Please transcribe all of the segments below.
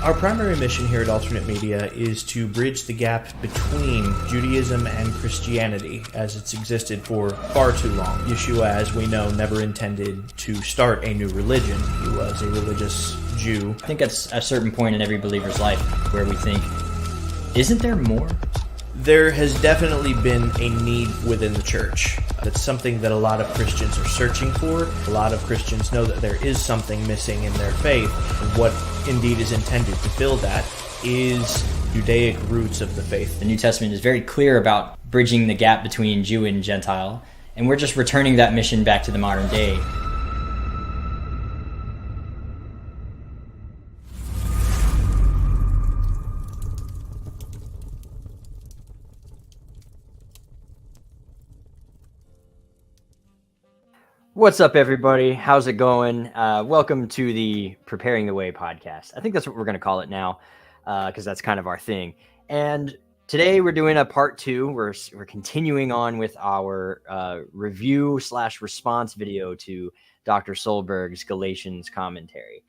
Our primary mission here at Alternate Media is to bridge the gap between Judaism and Christianity as it's existed for far too long. Yeshua, as we know, never intended to start a new religion. He was a religious Jew. I think at a certain point in every believer's life where we think, isn't there more? There has definitely been a need within the church. It's something that a lot of Christians are searching for. A lot of Christians know that there is something missing in their faith. And what indeed is intended to fill that is Judaic roots of the faith. The New Testament is very clear about bridging the gap between Jew and Gentile, and we're just returning that mission back to the modern day. What's up, everybody? How's it going? Welcome to the Preparing the Way podcast. I think that's what we're going to call it now, because that's kind of our thing. And today we're doing a part 2. We're continuing on with our review/response video to Dr. Solberg's Galatians commentary.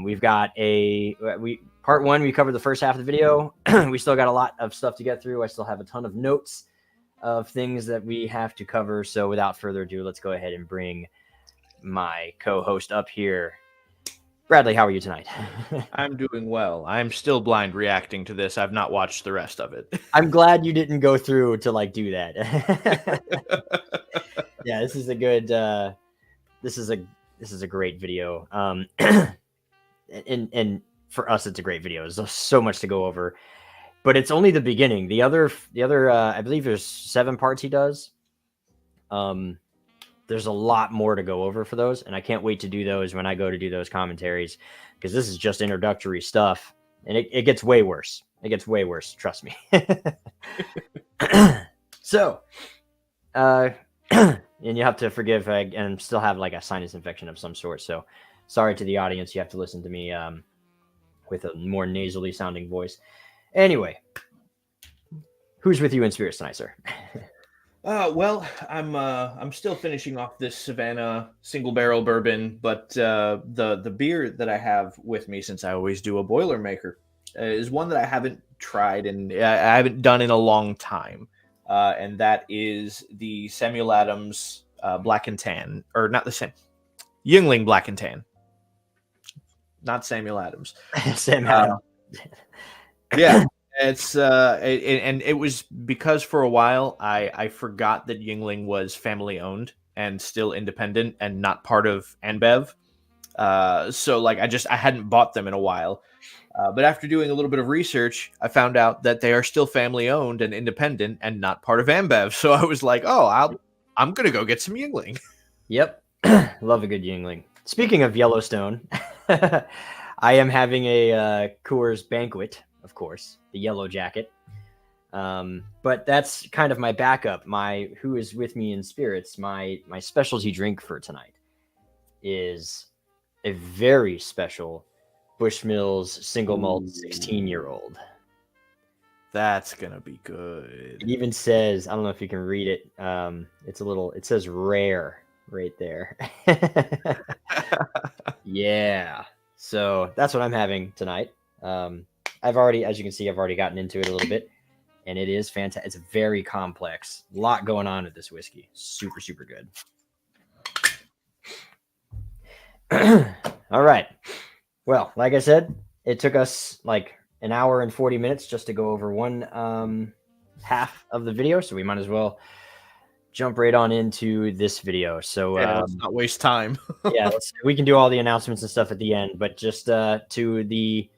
We've got part 1. We covered the first half of the video. We still got a lot of stuff to get through. I still have a ton of notes of things that we have to cover. So without further ado, let's go ahead and bring my co-host up here. Bradley, how are you tonight? I'm doing well. I'm still blind reacting to this. I've not watched the rest of it. I'm glad you didn't go through to do that. Yeah, this is a good, this is a great video. And for us, it's a great video. There's so much to go over. But it's only the beginning. The other, I believe there's 7 parts he does. There's a lot more to go over for those, and I can't wait to do those when I go to do those commentaries, because this is just introductory stuff, and it gets way worse. It gets way worse, trust me. So, and you have to forgive, and still have a sinus infection of some sort. So, sorry to the audience. You have to listen to me with a more nasally sounding voice. Anyway, who's with you in spirits tonight, sir? Well, I'm still finishing off this Savannah single barrel bourbon, but the beer that I have with me, since I always do a Boilermaker, is one that I haven't tried and I haven't done in a long time, and that is the Samuel Adams Black and Tan, or not the same, Yuengling Black and Tan, not Samuel Adams. Sam Adams. Yeah, it's and it was because for a while I forgot that Yuengling was family owned and still independent and not part of AnBev. So I hadn't bought them in a while. But after doing a little bit of research, I found out that they are still family owned and independent and not part of AnBev. So I was like, I'm gonna go get some Yuengling. Yep, love a good Yuengling. Speaking of Yellowstone, I am having a Coors Banquet. Of course, the yellow jacket. But that's kind of my backup. Who is with me in spirits, my specialty drink for tonight is a very special Bushmills single malt 16-year-old. That's gonna be good. It even says, I don't know if you can read it. It says rare right there. Yeah. So that's what I'm having tonight. As you can see, I've already gotten into it a little bit, and it is fantastic. It's very complex. A lot going on with this whiskey. Super, super good. All right. Well, like I said, it took us an hour and 40 minutes just to go over one half of the video, so we might as well jump right on into this video. So let's not waste time. Yeah, we can do all the announcements and stuff at the end, but just to the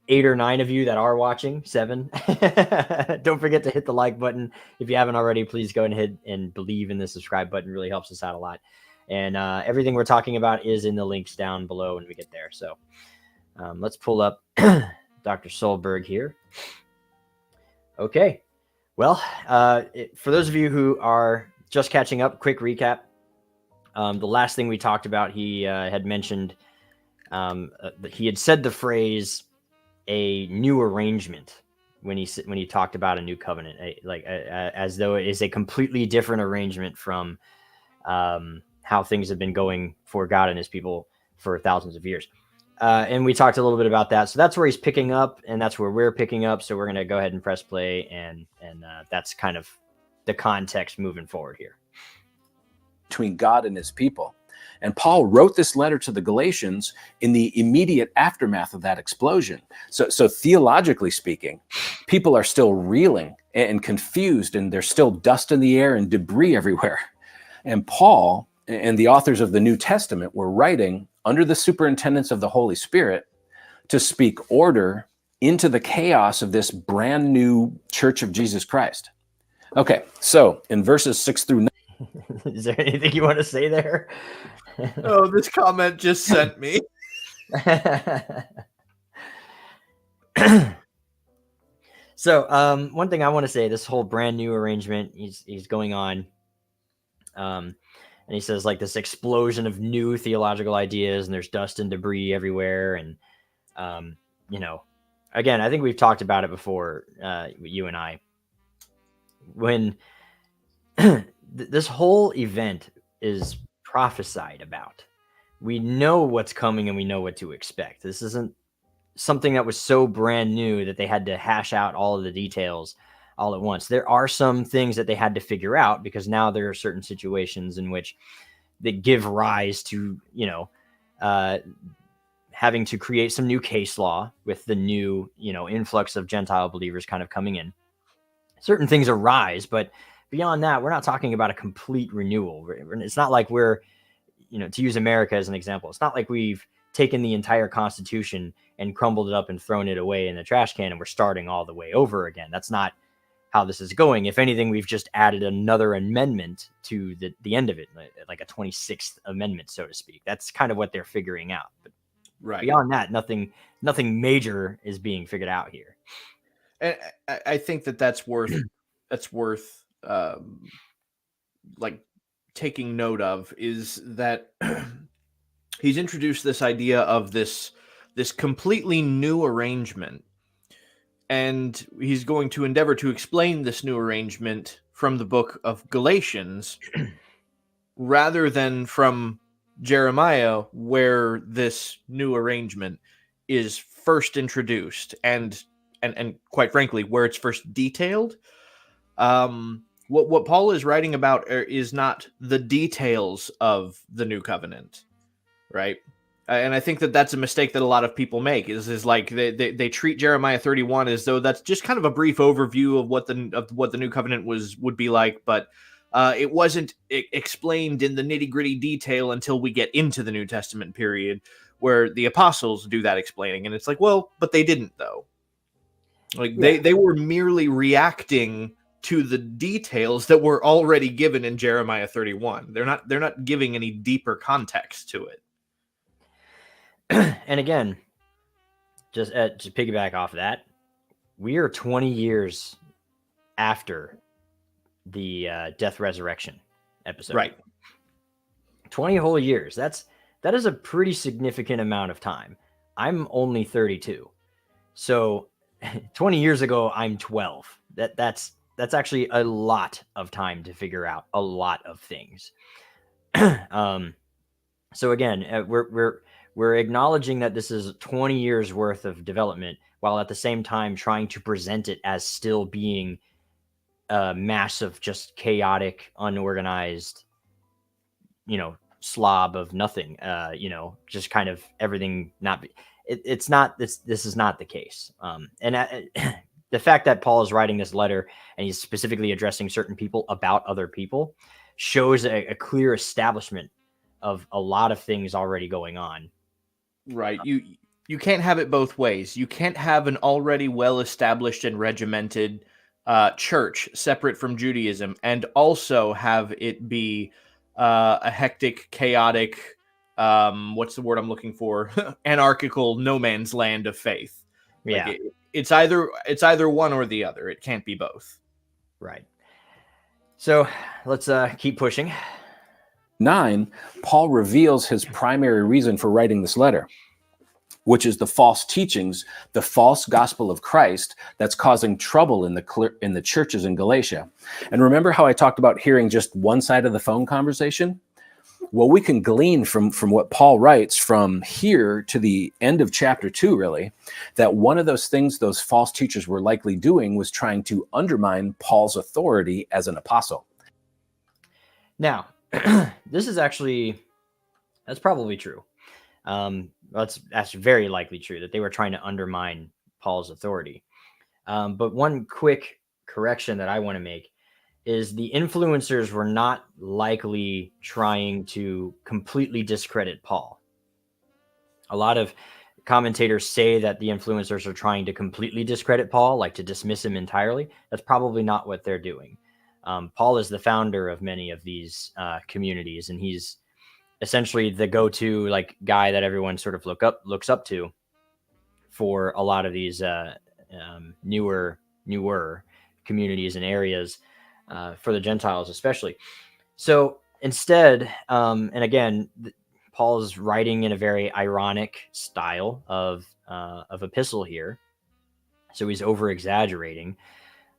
8 or 9 of you that are watching, 7, don't forget to hit the like button. If you haven't already, please go ahead and believe in the subscribe button. It really helps us out a lot. And everything we're talking about is in the links down below when we get there. So let's pull up Dr. Solberg here. Okay. Well, for those of you who are just catching up, quick recap. The last thing we talked about, he had mentioned, he had said the phrase, a new arrangement, when he talked about a new covenant, as though it is a completely different arrangement from how things have been going for God and his people for thousands of years. And we talked a little bit about that. So that's where he's picking up, and that's where we're picking up. So we're going to go ahead and press play, and that's kind of the context moving forward here. Between God and his people. And Paul wrote this letter to the Galatians in the immediate aftermath of that explosion. So theologically speaking, people are still reeling and confused, and there's still dust in the air and debris everywhere. And Paul and the authors of the New Testament were writing under the superintendence of the Holy Spirit to speak order into the chaos of this brand new Church of Jesus Christ. Okay, so in verses 6 through 9. Is there anything you want to say there? Oh, this comment just sent me. So one thing I want to say, this whole brand new arrangement he's going on. And he says like this explosion of new theological ideas, and there's dust and debris everywhere. And, again, I think we've talked about it before, you and I, when this whole event is prophesied about. We know what's coming and we know what to expect. This isn't something that was so brand new that they had to hash out all of the details all at once. There are some things that they had to figure out, because now there are certain situations in which they give rise to, having to create some new case law with the new, influx of Gentile believers kind of coming in. Certain things arise, but beyond that, we're not talking about a complete renewal. It's not like we're, to use America as an example, it's not like we've taken the entire Constitution and crumbled it up and thrown it away in the trash can and we're starting all the way over again. That's not how this is going. If anything, we've just added another amendment to the end of it, like a 26th amendment, so to speak. That's kind of what they're figuring out. But right beyond that, nothing major is being figured out here. And I think that's worth like taking note of, is that he's introduced this idea of this completely new arrangement, and he's going to endeavor to explain this new arrangement from the book of Galatians rather than from Jeremiah, where this new arrangement is first introduced and quite frankly where it's first detailed. What Paul is writing about is not the details of the new covenant, right? And I think that's a mistake that a lot of people make. Is like they treat Jeremiah 31 as though that's just kind of a brief overview of what the new covenant would be like, but it wasn't explained in the nitty-gritty detail until we get into the New Testament period, where the apostles do that explaining, and it's like, well, but they didn't though. Like they were merely reacting to the details that were already given in Jeremiah 31. They're not giving any deeper context to it. And again, just to piggyback off of that, we are 20 years after the death resurrection episode. Right. 20 whole years. That is a pretty significant amount of time. I'm only 32. So 20 years ago, I'm 12. That's actually a lot of time to figure out a lot of things. So again, we're acknowledging that this is 20 years worth of development, while at the same time trying to present it as still being a massive, just chaotic, unorganized, slob of nothing. Just kind of everything not. It's not this. This is not the case. The fact that Paul is writing this letter and he's specifically addressing certain people about other people shows a clear establishment of a lot of things already going on. Right. You can't have it both ways. You can't have an already well-established and regimented church separate from Judaism and also have it be a hectic, chaotic, what's the word I'm looking for? Anarchical no man's land of faith. Yeah. Like it's either one or the other. It can't be both. Right. So let's keep pushing. 9, Paul reveals his primary reason for writing this letter, which is the false teachings, the false gospel of Christ that's causing trouble in the churches in Galatia. And remember how I talked about hearing just one side of the phone conversation? Well, we can glean from what Paul writes from here to the end of chapter 2, really, that one of those things those false teachers were likely doing was trying to undermine Paul's authority as an apostle. Now, this is actually, that's probably true. That's very likely true that they were trying to undermine Paul's authority. But one quick correction that I want to make is the influencers were not likely trying to completely discredit Paul. A lot of commentators say that the influencers are trying to completely discredit Paul, like to dismiss him entirely. That's probably not what they're doing. Paul is the founder of many of these communities, and he's essentially the go-to like guy that everyone sort of looks up to for a lot of these newer communities and areas for the Gentiles, especially. So instead, and again, Paul is writing in a very ironic style of epistle here, so he's over-exaggerating.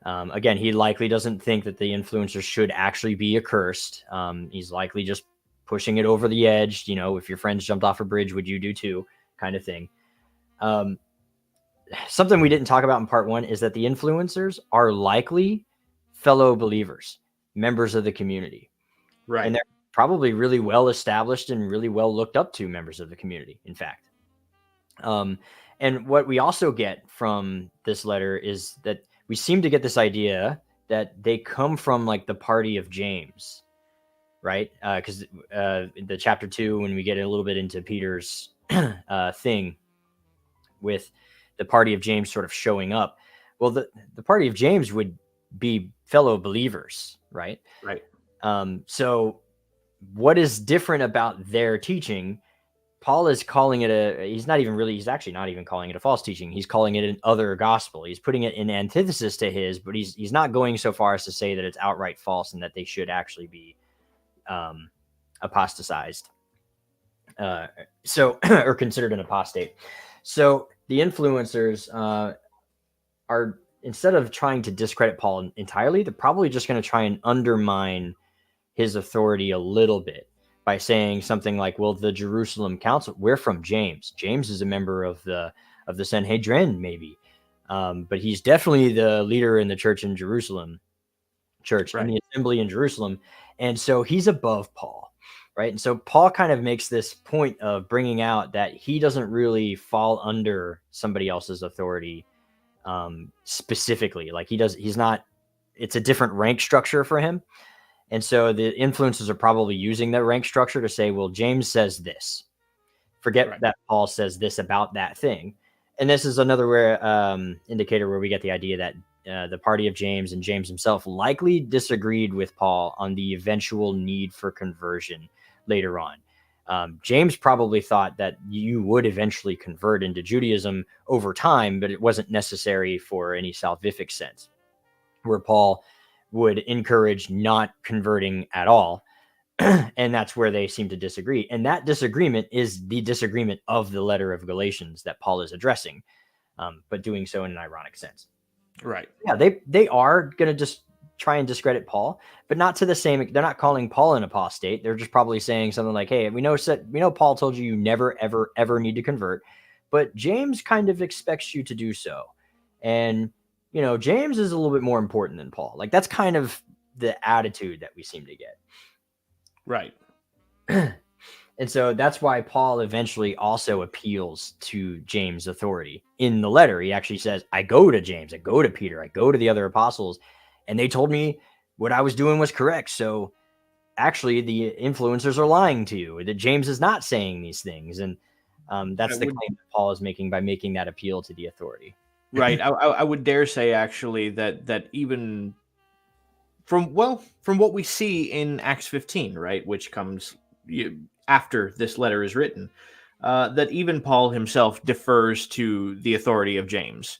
Again, he likely doesn't think that the influencers should actually be accursed. He's likely just pushing it over the edge. You know, if your friends jumped off a bridge, would you do too? Kind of thing. Something we didn't talk about in part 1 is that the influencers are likely fellow believers, members of the community. Right. And they're probably really well established and really well looked up to members of the community, in fact. And what we also get from this letter is that we seem to get this idea that they come from like the party of James, right? Because the chapter 2, when we get a little bit into Peter's thing with the party of James sort of showing up, well, the party of James would be fellow believers, right? Right. So what is different about their teaching? Paul is calling it he's actually not even calling it a false teaching. He's calling it an other gospel. He's putting it in antithesis to his, but he's not going so far as to say that it's outright false and that they should actually be apostatized. Or considered an apostate. So the influencers are, instead of trying to discredit Paul entirely, they're probably just going to try and undermine his authority a little bit by saying something like, well, the Jerusalem Council, we're from James. James is a member of the Sanhedrin, maybe. But he's definitely the leader in the church in Jerusalem, Right. in the assembly in Jerusalem. And so he's above Paul, right? And so Paul kind of makes this point of bringing out that he doesn't really fall under somebody else's authority specifically. Like he's not, it's a different rank structure for him. And so the influencers are probably using that rank structure to say, well, James says this. Forget that Paul says this about that thing. And this is another indicator where we get the idea that the party of James and James himself likely disagreed with Paul on the eventual need for conversion later on. James probably thought that you would eventually convert into Judaism over time, but it wasn't necessary for any salvific sense, where Paul would encourage not converting at all. And that's where they seem to disagree. And that disagreement is the disagreement of the letter of Galatians that Paul is addressing, but doing so in an ironic sense. Right. Yeah, they are going to just try and discredit Paul, but not to the same. They're not calling Paul an apostate. They're just probably saying something like, hey, we know Paul told you never, ever, ever need to convert, but James kind of expects you to do so. And James is a little bit more important than Paul. Like that's kind of the attitude that we seem to get. Right. And so that's why Paul eventually also appeals to James' authority in the letter. He actually says, I go to James, I go to Peter, I go to the other apostles, and they told me what I was doing was correct. So actually the influencers are lying to you, that James is not saying these things. And that's the claim that Paul is making by making that appeal to the authority. Right. I would dare say actually that even from what we see in Acts 15, right, which comes after this letter is written, that even Paul himself defers to the authority of James,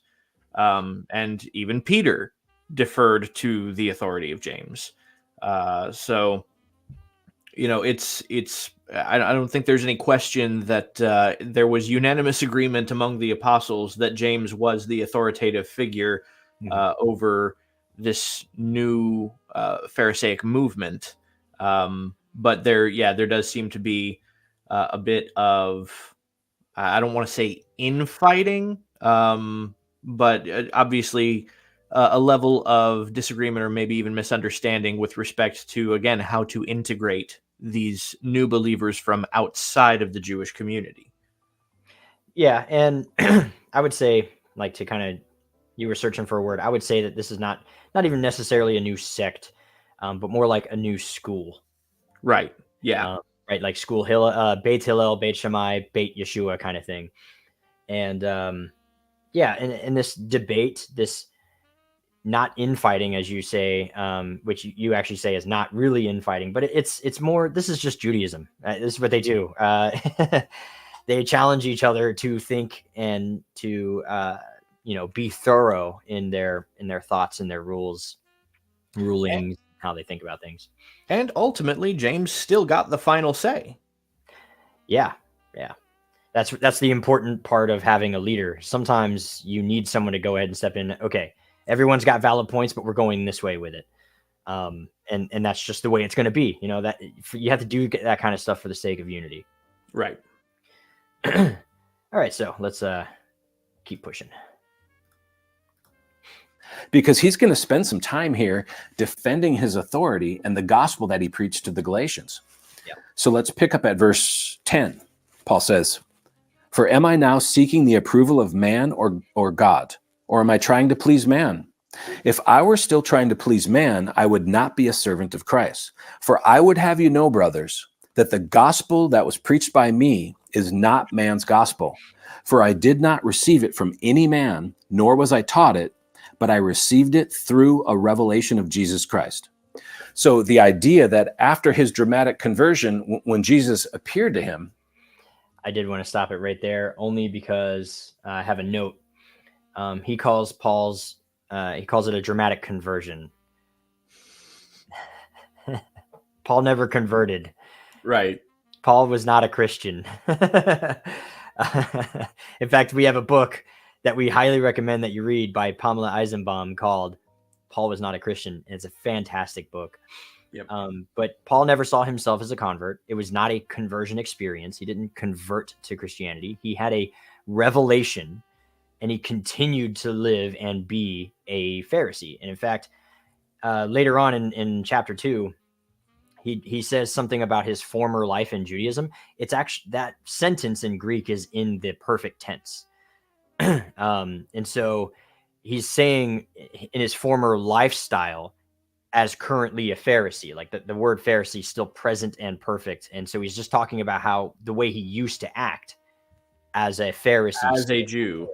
and even Peter deferred to the authority of James. So it's I don't think there's any question that there was unanimous agreement among the apostles that James was the authoritative figure over this new Pharisaic movement. But there does seem to be a bit of, I don't want to say infighting, but obviously a level of disagreement or maybe even misunderstanding with respect to, again, how to integrate these new believers from outside of the Jewish community. Yeah, and I would say, like, to kind of, you were searching for a word, I would say that this is not even necessarily a new sect, but more like a new school. Right. Yeah. Right, like school Beit Hillel, Beit Shammai, Beit Yeshua kind of thing. And yeah, in this debate, this not infighting, as you say, which you actually say is not really infighting, but it's more, this is just Judaism. This is what they do. They challenge each other to think and to be thorough in their thoughts and their rulings, how they think about things. And ultimately, James still got the final say. Yeah. That's the important part of having a leader. Sometimes you need someone to go ahead and step in. Okay, everyone's got valid points, but we're going this way with it. And that's just the way it's going to be. That you have to do that kind of stuff for the sake of unity. Right. All right, so let's keep pushing. Because he's going to spend some time here defending his authority and the gospel that he preached to the Galatians. Yeah. So let's pick up at verse 10. Paul says, "For am I now seeking the approval of man or God? Or am I trying to please man? If I were still trying to please man, I would not be a servant of Christ. For I would have you know, brothers, that the gospel that was preached by me is not man's gospel. For I did not receive it from any man, nor was I taught it, but I received it through a revelation of Jesus Christ." So the idea that after his dramatic conversion, when Jesus appeared to him, I did want to stop it right there, only because I have a note. He calls it a dramatic conversion. Paul never converted. Right. Paul was not a Christian. In fact, we have a book that we highly recommend that you read by Pamela Eisenbaum called Paul Was Not a Christian. And it's a fantastic book. Yep. But Paul never saw himself as a convert. It was not a conversion experience. He didn't convert to Christianity. He had a revelation, and he continued to live and be a Pharisee. And in fact, later on in chapter 2, he says something about his former life in Judaism. It's actually, that sentence in Greek is in the perfect tense. And so he's saying in his former lifestyle as currently a Pharisee, like the word Pharisee is still present and perfect. And so he's just talking about how the way he used to act as a Pharisee, as a Jew.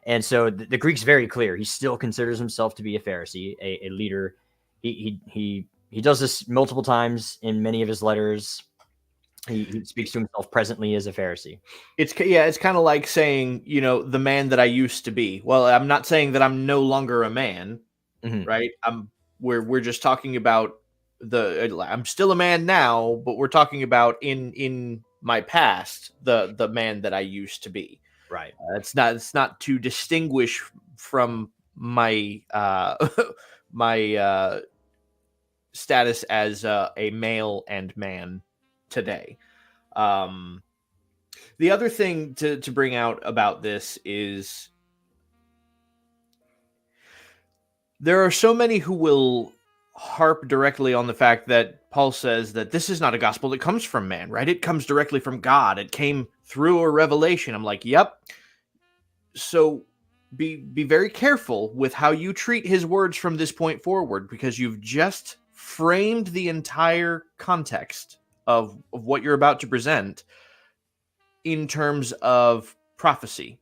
And so the Greek's very clear. He still considers himself to be a Pharisee, a leader. He does this multiple times in many of his letters. He speaks to himself presently as a Pharisee. It's kind of like saying, the man that I used to be. Well, I'm not saying that I'm no longer a man, right? We're just talking about I'm still a man now, but we're talking about in my past, the man that I used to be. Right. It's not to distinguish from my my status as a male and man today. The other thing to bring out about this is there are so many who will harp directly on the fact that Paul says that this is not a gospel that comes from man, right? It comes directly from God. It came through a revelation. I'm like, yep. So be very careful with how you treat his words from this point forward, because you've just framed the entire context of what you're about to present in terms of prophecy,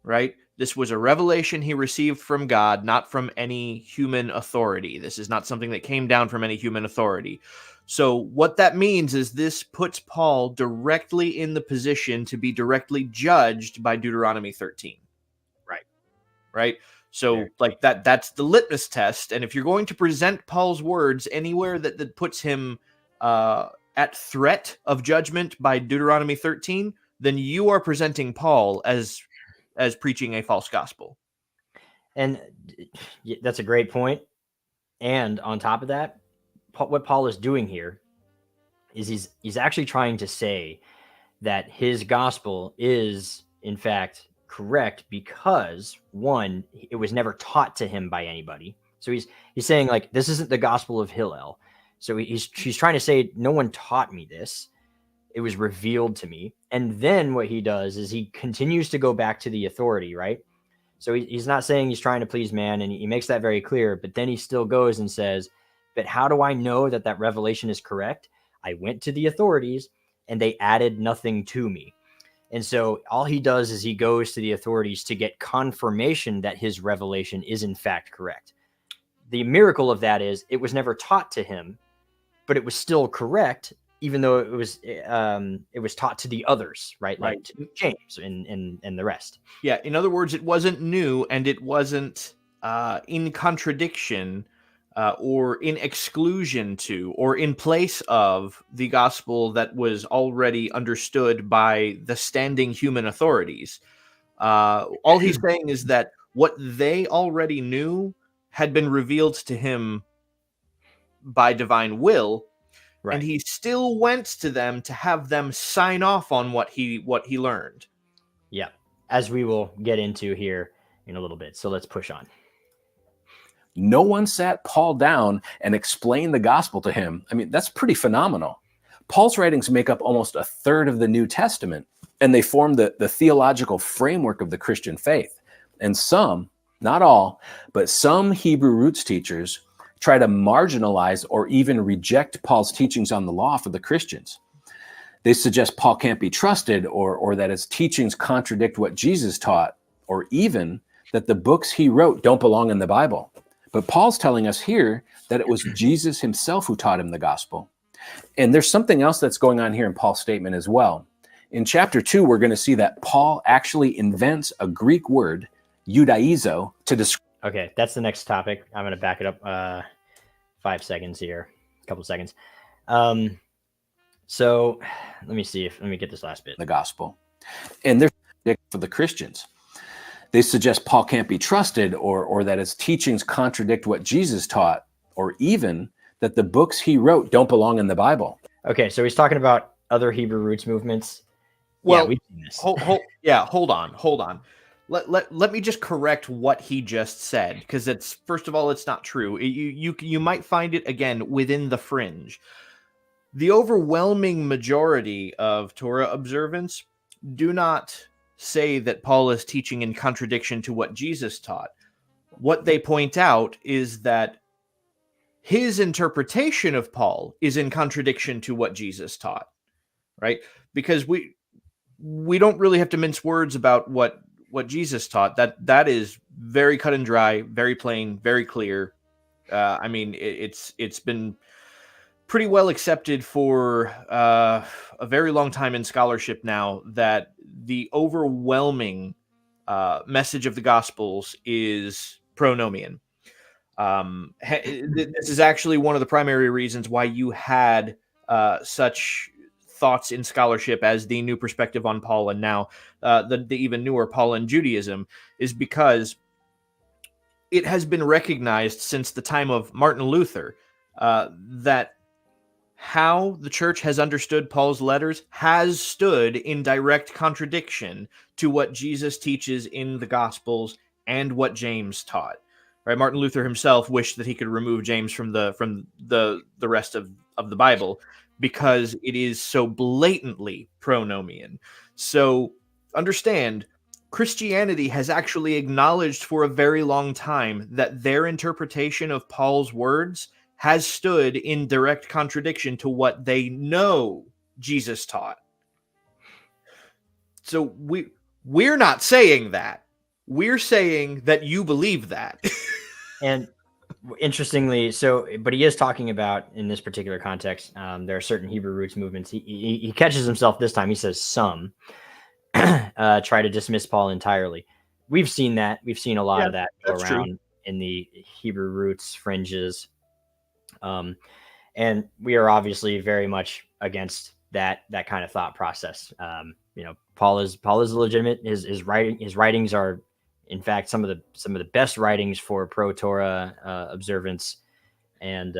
right? This was a revelation he received from God, not from any human authority. This is not something that came down from any human authority. So what that means is this puts Paul directly in the position to be directly judged by Deuteronomy 13. Right? So like that's the litmus test. And if you're going to present Paul's words anywhere that puts him at threat of judgment by Deuteronomy 13, then you are presenting Paul as preaching a false gospel. And that's a great point. And on top of that, what Paul is doing here is he's actually trying to say that his gospel is in fact correct because, one, it was never taught to him by anybody. So he's saying, like, this isn't the gospel of Hillel. So he's trying to say, no one taught me this. It was revealed to me. And then what he does is he continues to go back to the authority, right? So he's not saying he's trying to please man, and he makes that very clear, but then he still goes and says, but how do I know that that revelation is correct? I went to the authorities and they added nothing to me. And so all he does is he goes to the authorities to get confirmation that his revelation is in fact correct. The miracle of that is it was never taught to him, but it was still correct, even though it was taught to the others, right? Like to James and the rest. Yeah. In other words, it wasn't new, and it wasn't in contradiction or in exclusion to, or in place of the gospel that was already understood by the standing human authorities. All he's saying is that what they already knew had been revealed to him by divine will. Right. And he still went to them to have them sign off on what he learned. Yeah, as we will get into here in a little bit. So let's push on. No one sat Paul down and explained the gospel to him. I mean, that's pretty phenomenal. Paul's writings make up almost a third of the New Testament, and they form the theological framework of the Christian faith. And some, not all, but some Hebrew roots teachers try to marginalize or even reject Paul's teachings on the law for the Christians. They suggest Paul can't be trusted, or that his teachings contradict what Jesus taught, or even that the books he wrote don't belong in the Bible. But Paul's telling us here that it was Jesus himself who taught him the gospel. And there's something else that's going on here in Paul's statement as well. In chapter 2, we're going to see that Paul actually invents a Greek word, judaizo, to describe. Okay, that's the next topic. I'm going to back it up 5 seconds here, a couple of seconds. So let me get this last bit. The gospel. And they're for the Christians. They suggest Paul can't be trusted, or that his teachings contradict what Jesus taught, or even that the books he wrote don't belong in the Bible. Okay, so he's talking about other Hebrew roots movements. Well, yeah, we've seen this. Hold on. Let me just correct what he just said, because it's, first of all, it's not true. You might find it again within the fringe. The overwhelming majority of Torah observance do not say that Paul is teaching in contradiction to what Jesus taught. What they point out is that his interpretation of Paul is in contradiction to what Jesus taught, right? Because we don't really have to mince words about what Jesus taught. That is very cut and dry, very plain, very clear. I mean, it's been pretty well accepted for a very long time in scholarship now that the overwhelming message of the Gospels is pronomian. This is actually one of the primary reasons why you had such thoughts in scholarship as the new perspective on Paul, and now the even newer Pauline Judaism, is because it has been recognized since the time of Martin Luther that how the church has understood Paul's letters has stood in direct contradiction to what Jesus teaches in the Gospels and what James taught. Right? Martin Luther himself wished that he could remove James from the rest of the Bible, because it is so blatantly pronomian. So understand, Christianity has actually acknowledged for a very long time that their interpretation of Paul's words has stood in direct contradiction to what they know Jesus taught. So we're not saying that. We're saying that you believe that. And interestingly, but he is talking about, in this particular context, there are certain Hebrew roots movements. He catches himself this time. He says some try to dismiss Paul entirely. We've seen that. We've seen a lot of that go around in the Hebrew roots fringes. And we are obviously very much against that kind of thought process. Paul is legitimate. His writings are, in fact, some of the best writings for pro-Torah observance. And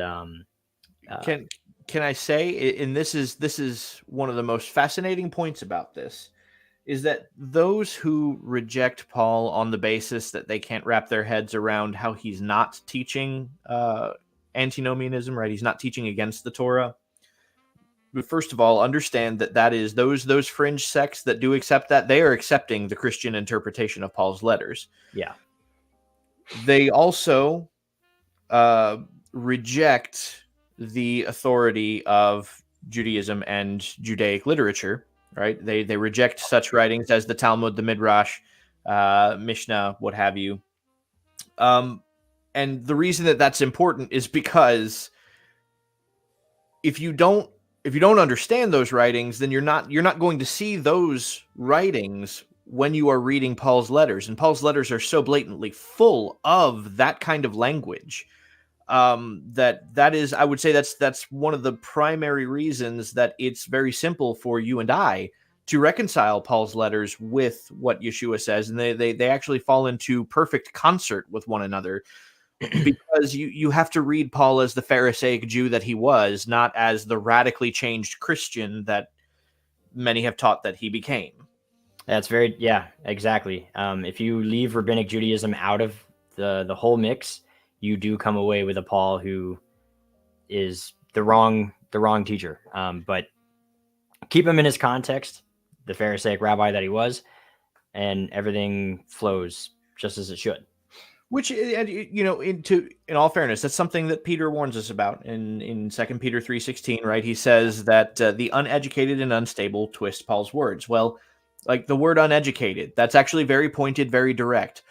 can can I say, and this is one of the most fascinating points about this, is that those who reject Paul on the basis that they can't wrap their heads around how he's not teaching antinomianism, right? He's not teaching against the Torah. But first of all, understand that is those fringe sects that do accept that, they are accepting the Christian interpretation of Paul's letters. Yeah. They also reject the authority of Judaism and Judaic literature, right? They reject such writings as the Talmud, the Midrash, Mishnah, what have you. And the reason that that's important is because if you don't understand those writings, then you're not going to see those writings when you are reading Paul's letters. And Paul's letters are so blatantly full of that kind of language that is, I would say that's one of the primary reasons that it's very simple for you and I to reconcile Paul's letters with what Yeshua says, and they actually fall into perfect concert with one another. Because you have to read Paul as the Pharisaic Jew that he was, not as the radically changed Christian that many have taught that he became. That's exactly. If you leave rabbinic Judaism out of the whole mix, you do come away with a Paul who is the wrong teacher. But keep him in his context, the Pharisaic rabbi that he was, and everything flows just as it should. Which, you know, in all fairness, that's something that Peter warns us about in 2 Peter 3:16, right? He says that the uneducated and unstable twist Paul's words. Well, like the word uneducated, that's actually very pointed, very direct.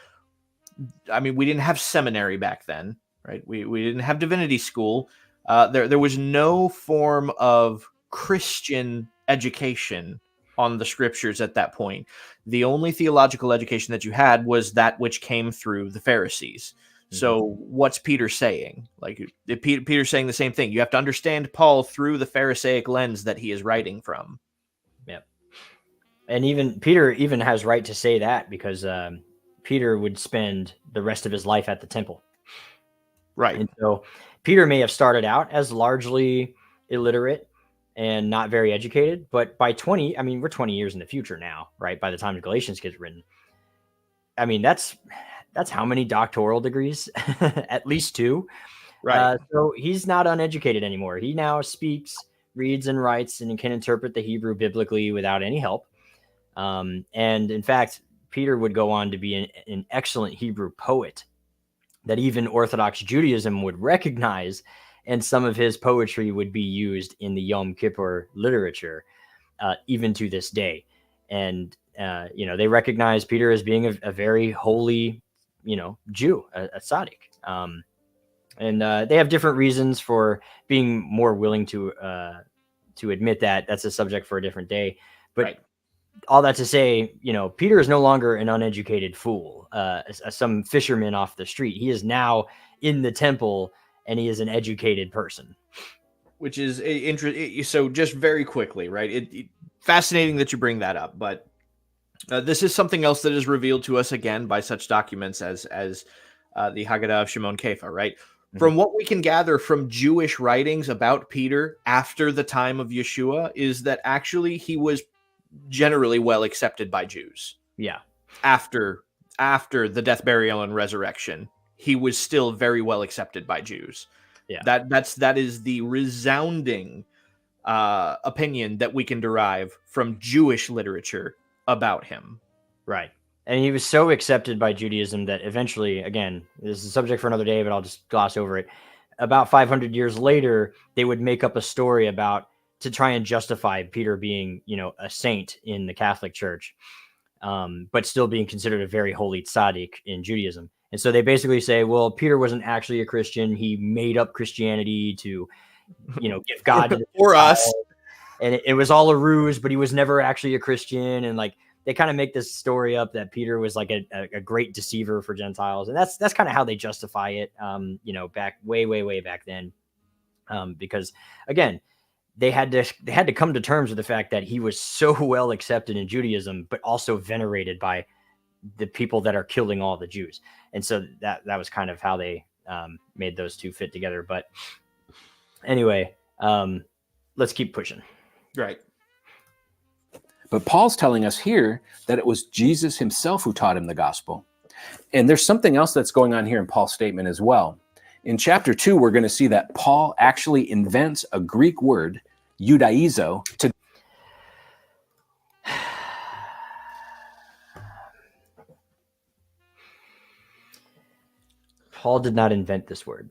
I mean, we didn't have seminary back then, right? We didn't have divinity school. There was no form of Christian education on the scriptures at that point. The only theological education that you had was that which came through the Pharisees. Mm-hmm. So what's Peter saying? Like Peter's saying the same thing. You have to understand Paul through the Pharisaic lens that he is writing from. Yep. And even Peter even has right to say that, because Peter would spend the rest of his life at the temple. Right. And so Peter may have started out as largely illiterate and not very educated, but by we're 20 years in the future now, right? By the time Galatians gets written, I mean, that's how many doctoral degrees? At least 2. Right. So he's not uneducated anymore. He now speaks, reads, and writes, and can interpret the Hebrew biblically without any help. And in fact, Peter would go on to be an excellent Hebrew poet that even Orthodox Judaism would recognize, and some of his poetry would be used in the Yom Kippur literature, even to this day. And, they recognize Peter as being a very holy, Jew, a tzaddik. And they have different reasons for being more willing to admit that. That's a subject for a different day. But right. All that to say, Peter is no longer an uneducated fool, some fisherman off the street. He is now in the temple, and he is an educated person. Which is interesting. So just very quickly, right? Fascinating that you bring that up, but this is something else that is revealed to us again by such documents as the Haggadah of Shimon Kefa, right? Mm-hmm. From what we can gather from Jewish writings about Peter after the time of Yeshua is that actually he was generally well accepted by Jews. Yeah. After the death, burial, and resurrection, he was still very well accepted by Jews. Yeah. That is the resounding opinion that we can derive from Jewish literature about him. Right. And he was so accepted by Judaism that eventually, again, this is a subject for another day, but I'll just gloss over it. About 500 years later, they would make up a story to try and justify Peter being, a saint in the Catholic Church, but still being considered a very holy tzaddik in Judaism. And so they basically say, well, Peter wasn't actually a Christian. He made up Christianity to, give God to for us. And it was all a ruse, but he was never actually a Christian. And they kind of make this story up that Peter was like a great deceiver for Gentiles. And that's kind of how they justify it, back way back then. Because again, they had to come to terms with the fact that he was so well accepted in Judaism, but also venerated by the people that are killing all the Jews. And so that was kind of how they made those two fit together. But anyway, Let's keep pushing. Right. But Paul's telling us here that it was Jesus himself who taught him the gospel. And there's something else that's going on here in Paul's statement as well. In chapter 2, we're going to see that Paul actually invents a Greek word, judaizo, to Paul did not invent this word.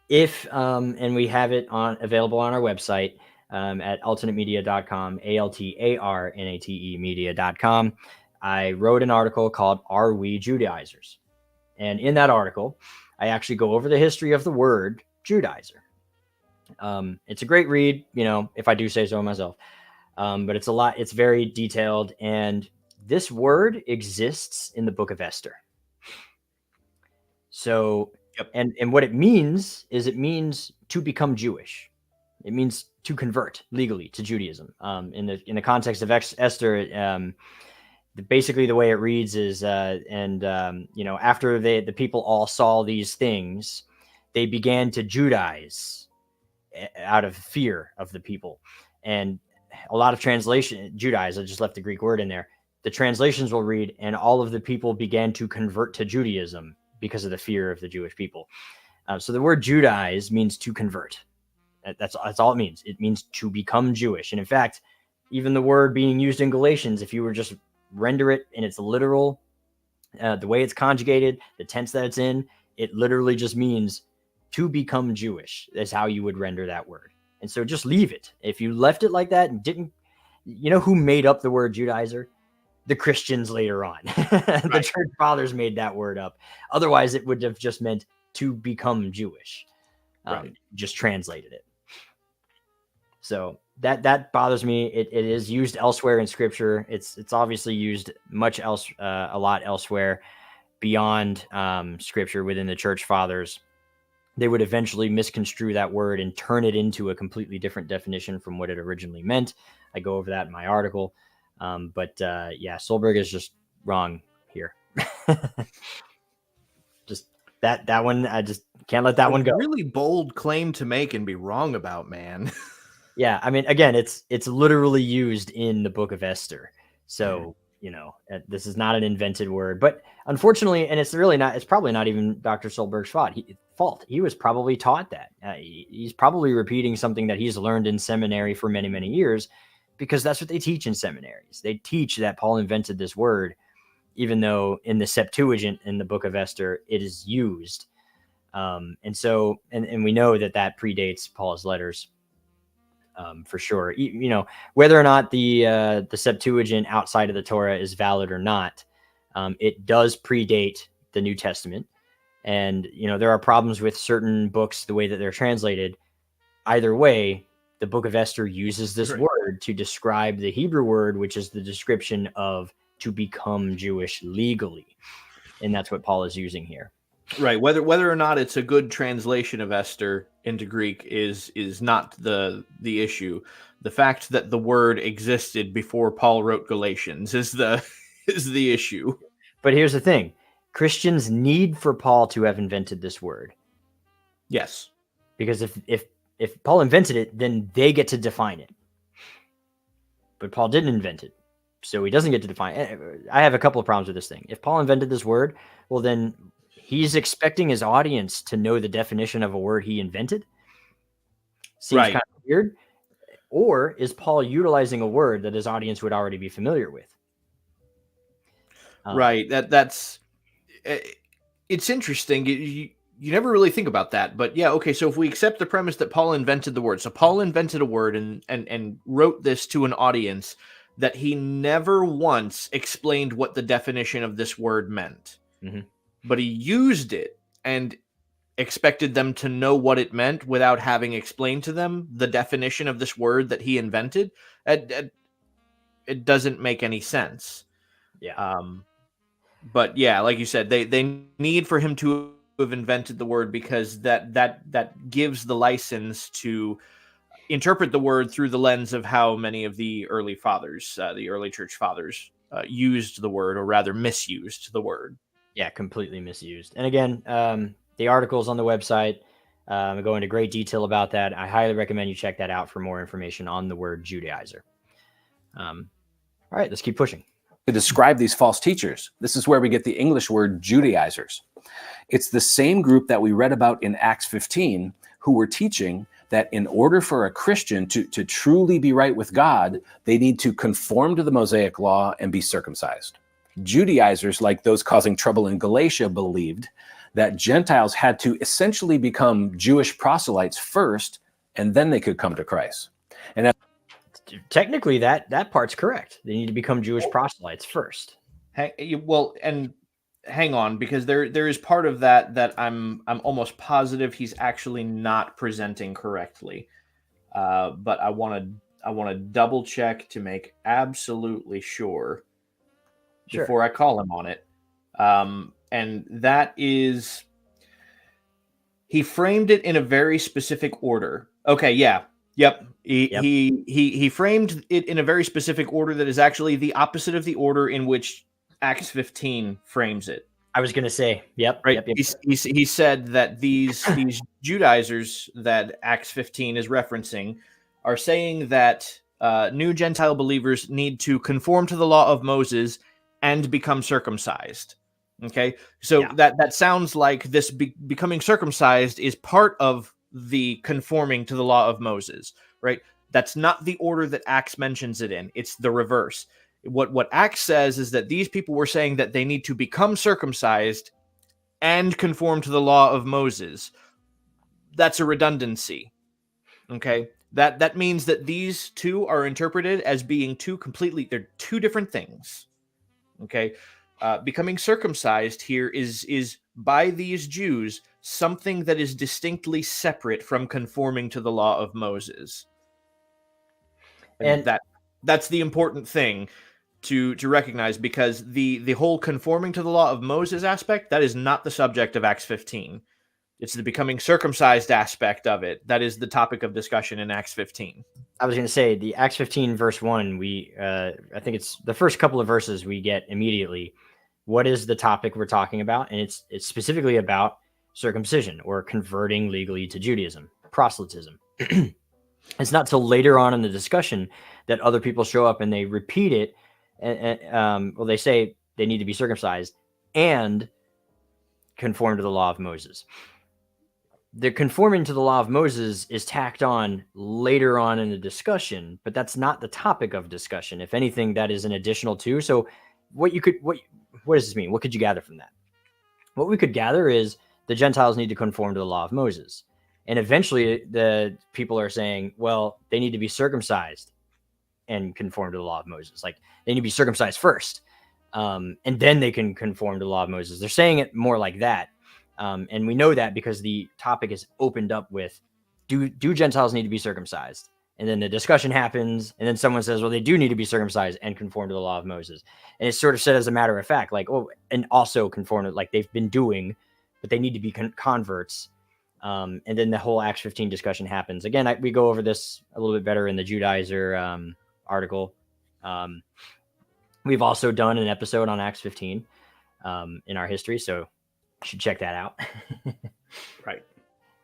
And we have it available on our website at alternatemedia.com, ALTARNATE media.com. I wrote an article called Are We Judaizers? And in that article, I actually go over the history of the word Judaizer. It's a great read, if I do say so myself. But it's very detailed. And this word exists in the book of Esther. So, Yep. and what it means is it means to become Jewish. It means to convert legally to Judaism. In the context of Esther, basically the way it reads is, after the people all saw these things, they began to Judaize out of fear of the people. And a lot of translation, Judaize, I just left the Greek word in there. The translations will read, and all of the people began to convert to Judaism because of the fear of the Jewish people. So the word Judaize means to convert. That's all it means. It means to become Jewish. And in fact, even the word being used in Galatians, if you were just render it in its literal, the way it's conjugated, the tense that it's in, it literally just means to become Jewish. That's how you would render that word. And so just leave it. If you left it like that and didn't, who made up the word Judaizer? The Christians later on. The church fathers made that word up. Otherwise, it would have just meant to become Jewish. Just translated it. So that bothers me. It is used elsewhere in Scripture. It's obviously used a lot elsewhere beyond Scripture within the church fathers. They would eventually misconstrue that word and turn it into a completely different definition from what it originally meant. I go over that in my article. Solberg is just wrong here. Just that one, I just can't let that one go. Really bold claim to make and be wrong about, man. Yeah, I mean, again, it's literally used in the book of Esther. So, this is not an invented word. But unfortunately, and it's probably not even Dr. Solberg's fault. He was probably taught that. He's probably repeating something that he's learned in seminary for many, many years, because that's what they teach in seminaries. They teach that Paul invented this word, even though in the Septuagint in the book of Esther, it is used. And we know that predates Paul's letters. For sure. Whether or not the Septuagint outside of the Torah is valid or not, it does predate the New Testament. And, there are problems with certain books, the way that they're translated. Either way, the book of Esther uses this word to describe the Hebrew word, which is the description of to become Jewish legally. And that's what Paul is using here. Right. Whether or not it's a good translation of Esther into Greek is not the issue. The fact that the word existed before Paul wrote Galatians is the issue. But here's the thing. Christians need for Paul to have invented this word. Yes. Because if Paul invented it, then they get to define it. But Paul didn't invent it, so he doesn't get to define it. I have a couple of problems with this thing. If Paul invented this word, well, then he's expecting his audience to know the definition of a word he invented. Seems kind of weird. Or is Paul utilizing a word that his audience would already be familiar with? Right. That's it's interesting. You never really think about that, but yeah, okay. So if we accept the premise that Paul invented the word, so Paul invented a word and wrote this to an audience that he never once explained what the definition of this word meant, but he used it and expected them to know what it meant without having explained to them the definition of this word that he invented. It doesn't make any sense. Yeah. But yeah, like you said, they need for him to have invented the word because that gives the license to interpret the word through the lens of how many of the early fathers, the early church fathers, used the word, or rather misused the word. Yeah, completely misused. And again, the article's on the website. I go into great detail about that. I highly recommend you check that out for more information on the word Judaizer. All right, let's keep pushing. To describe these false teachers, this is where we get the English word judaizers. It's the same group that we read about in Acts 15 who were teaching that in order for a Christian to truly be right with God, they need to conform to the Mosaic law and be circumcised. Judaizers, like those causing trouble in Galatia, believed that Gentiles had to essentially become Jewish proselytes first, and then they could come to Christ. And technically, that part's correct. They need to become Jewish proselytes first. Well, and hang on, because there is part of that I'm almost positive he's actually not presenting correctly. But I want to double check to make absolutely sure before I call him on it. And that is, he framed it in a very specific order. Okay, yeah. Yep. He framed it in a very specific order that is actually the opposite of the order in which Acts 15 frames it. I was going to say, yep. Right. Yep. He said that these Judaizers that Acts 15 is referencing are saying that new Gentile believers need to conform to the law of Moses and become circumcised. Okay, so that sounds like this becoming circumcised is part of the conforming to the law of Moses, right? That's not the order that Acts mentions it in. It's the reverse. What Acts says is that these people were saying that they need to become circumcised and conform to the law of Moses. That's a redundancy. Okay, that means that these two are interpreted as being they're two different things. Okay. Becoming circumcised here is by these Jews something that is distinctly separate from conforming to the law of Moses, and that's the important thing to recognize, because the whole conforming to the law of Moses aspect, that is not the subject of Acts 15. It's the becoming circumcised aspect of it that is the topic of discussion in Acts 15. I was going to say the Acts 15 verse 1. I think it's the first couple of verses we get immediately. What is the topic we're talking about? And it's specifically about circumcision, or converting legally to Judaism, proselytism. It's not till later on in the discussion that other people show up and they repeat it. Well, they say they need to be circumcised and conform to the law of Moses. The conforming to the law of Moses is tacked on later on in the discussion, but that's not the topic of discussion. If anything, that is an additional to. So what does this mean? What could you gather from that? What we could gather is the Gentiles need to conform to the law of Moses. And eventually the people are saying, well, they need to be circumcised and conform to the law of Moses. Like, they need to be circumcised first. And then they can conform to the law of Moses. They're saying it more like that. And we know that because the topic is opened up with, do Gentiles need to be circumcised? And then the discussion happens, and then someone says, well, they do need to be circumcised and conform to the law of Moses. And it's sort of said as a matter of fact, like, oh, and also conform to, like they've been doing, but they need to be converts. And then the whole Acts 15 discussion happens. Again, we go over this a little bit better in the Judaizer article. We've also done an episode on Acts 15 in our history, so you should check that out. Right.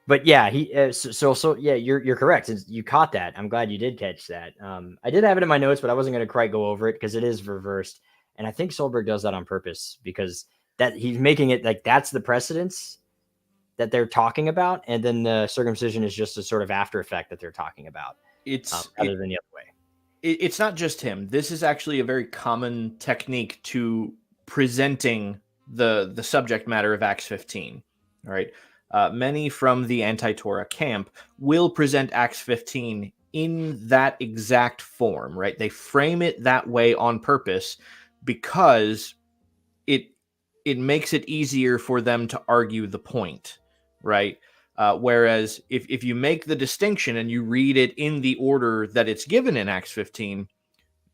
But yeah, you're correct. You caught that. I'm glad you did catch that. I did have it in my notes, but I wasn't going to quite go over it because it is reversed. And I think Solberg does that on purpose, because that he's making it like that's the precedence that they're talking about, and then the circumcision is just a sort of after effect that they're talking about. It's other than the other way. It's not just him. This is actually a very common technique to presenting the subject matter of Acts 15. All right. Many from the anti-Torah camp will present Acts 15 in that exact form, right? They frame it that way on purpose because it makes it easier for them to argue the point, right? Whereas if you make the distinction and you read it in the order that it's given in Acts 15,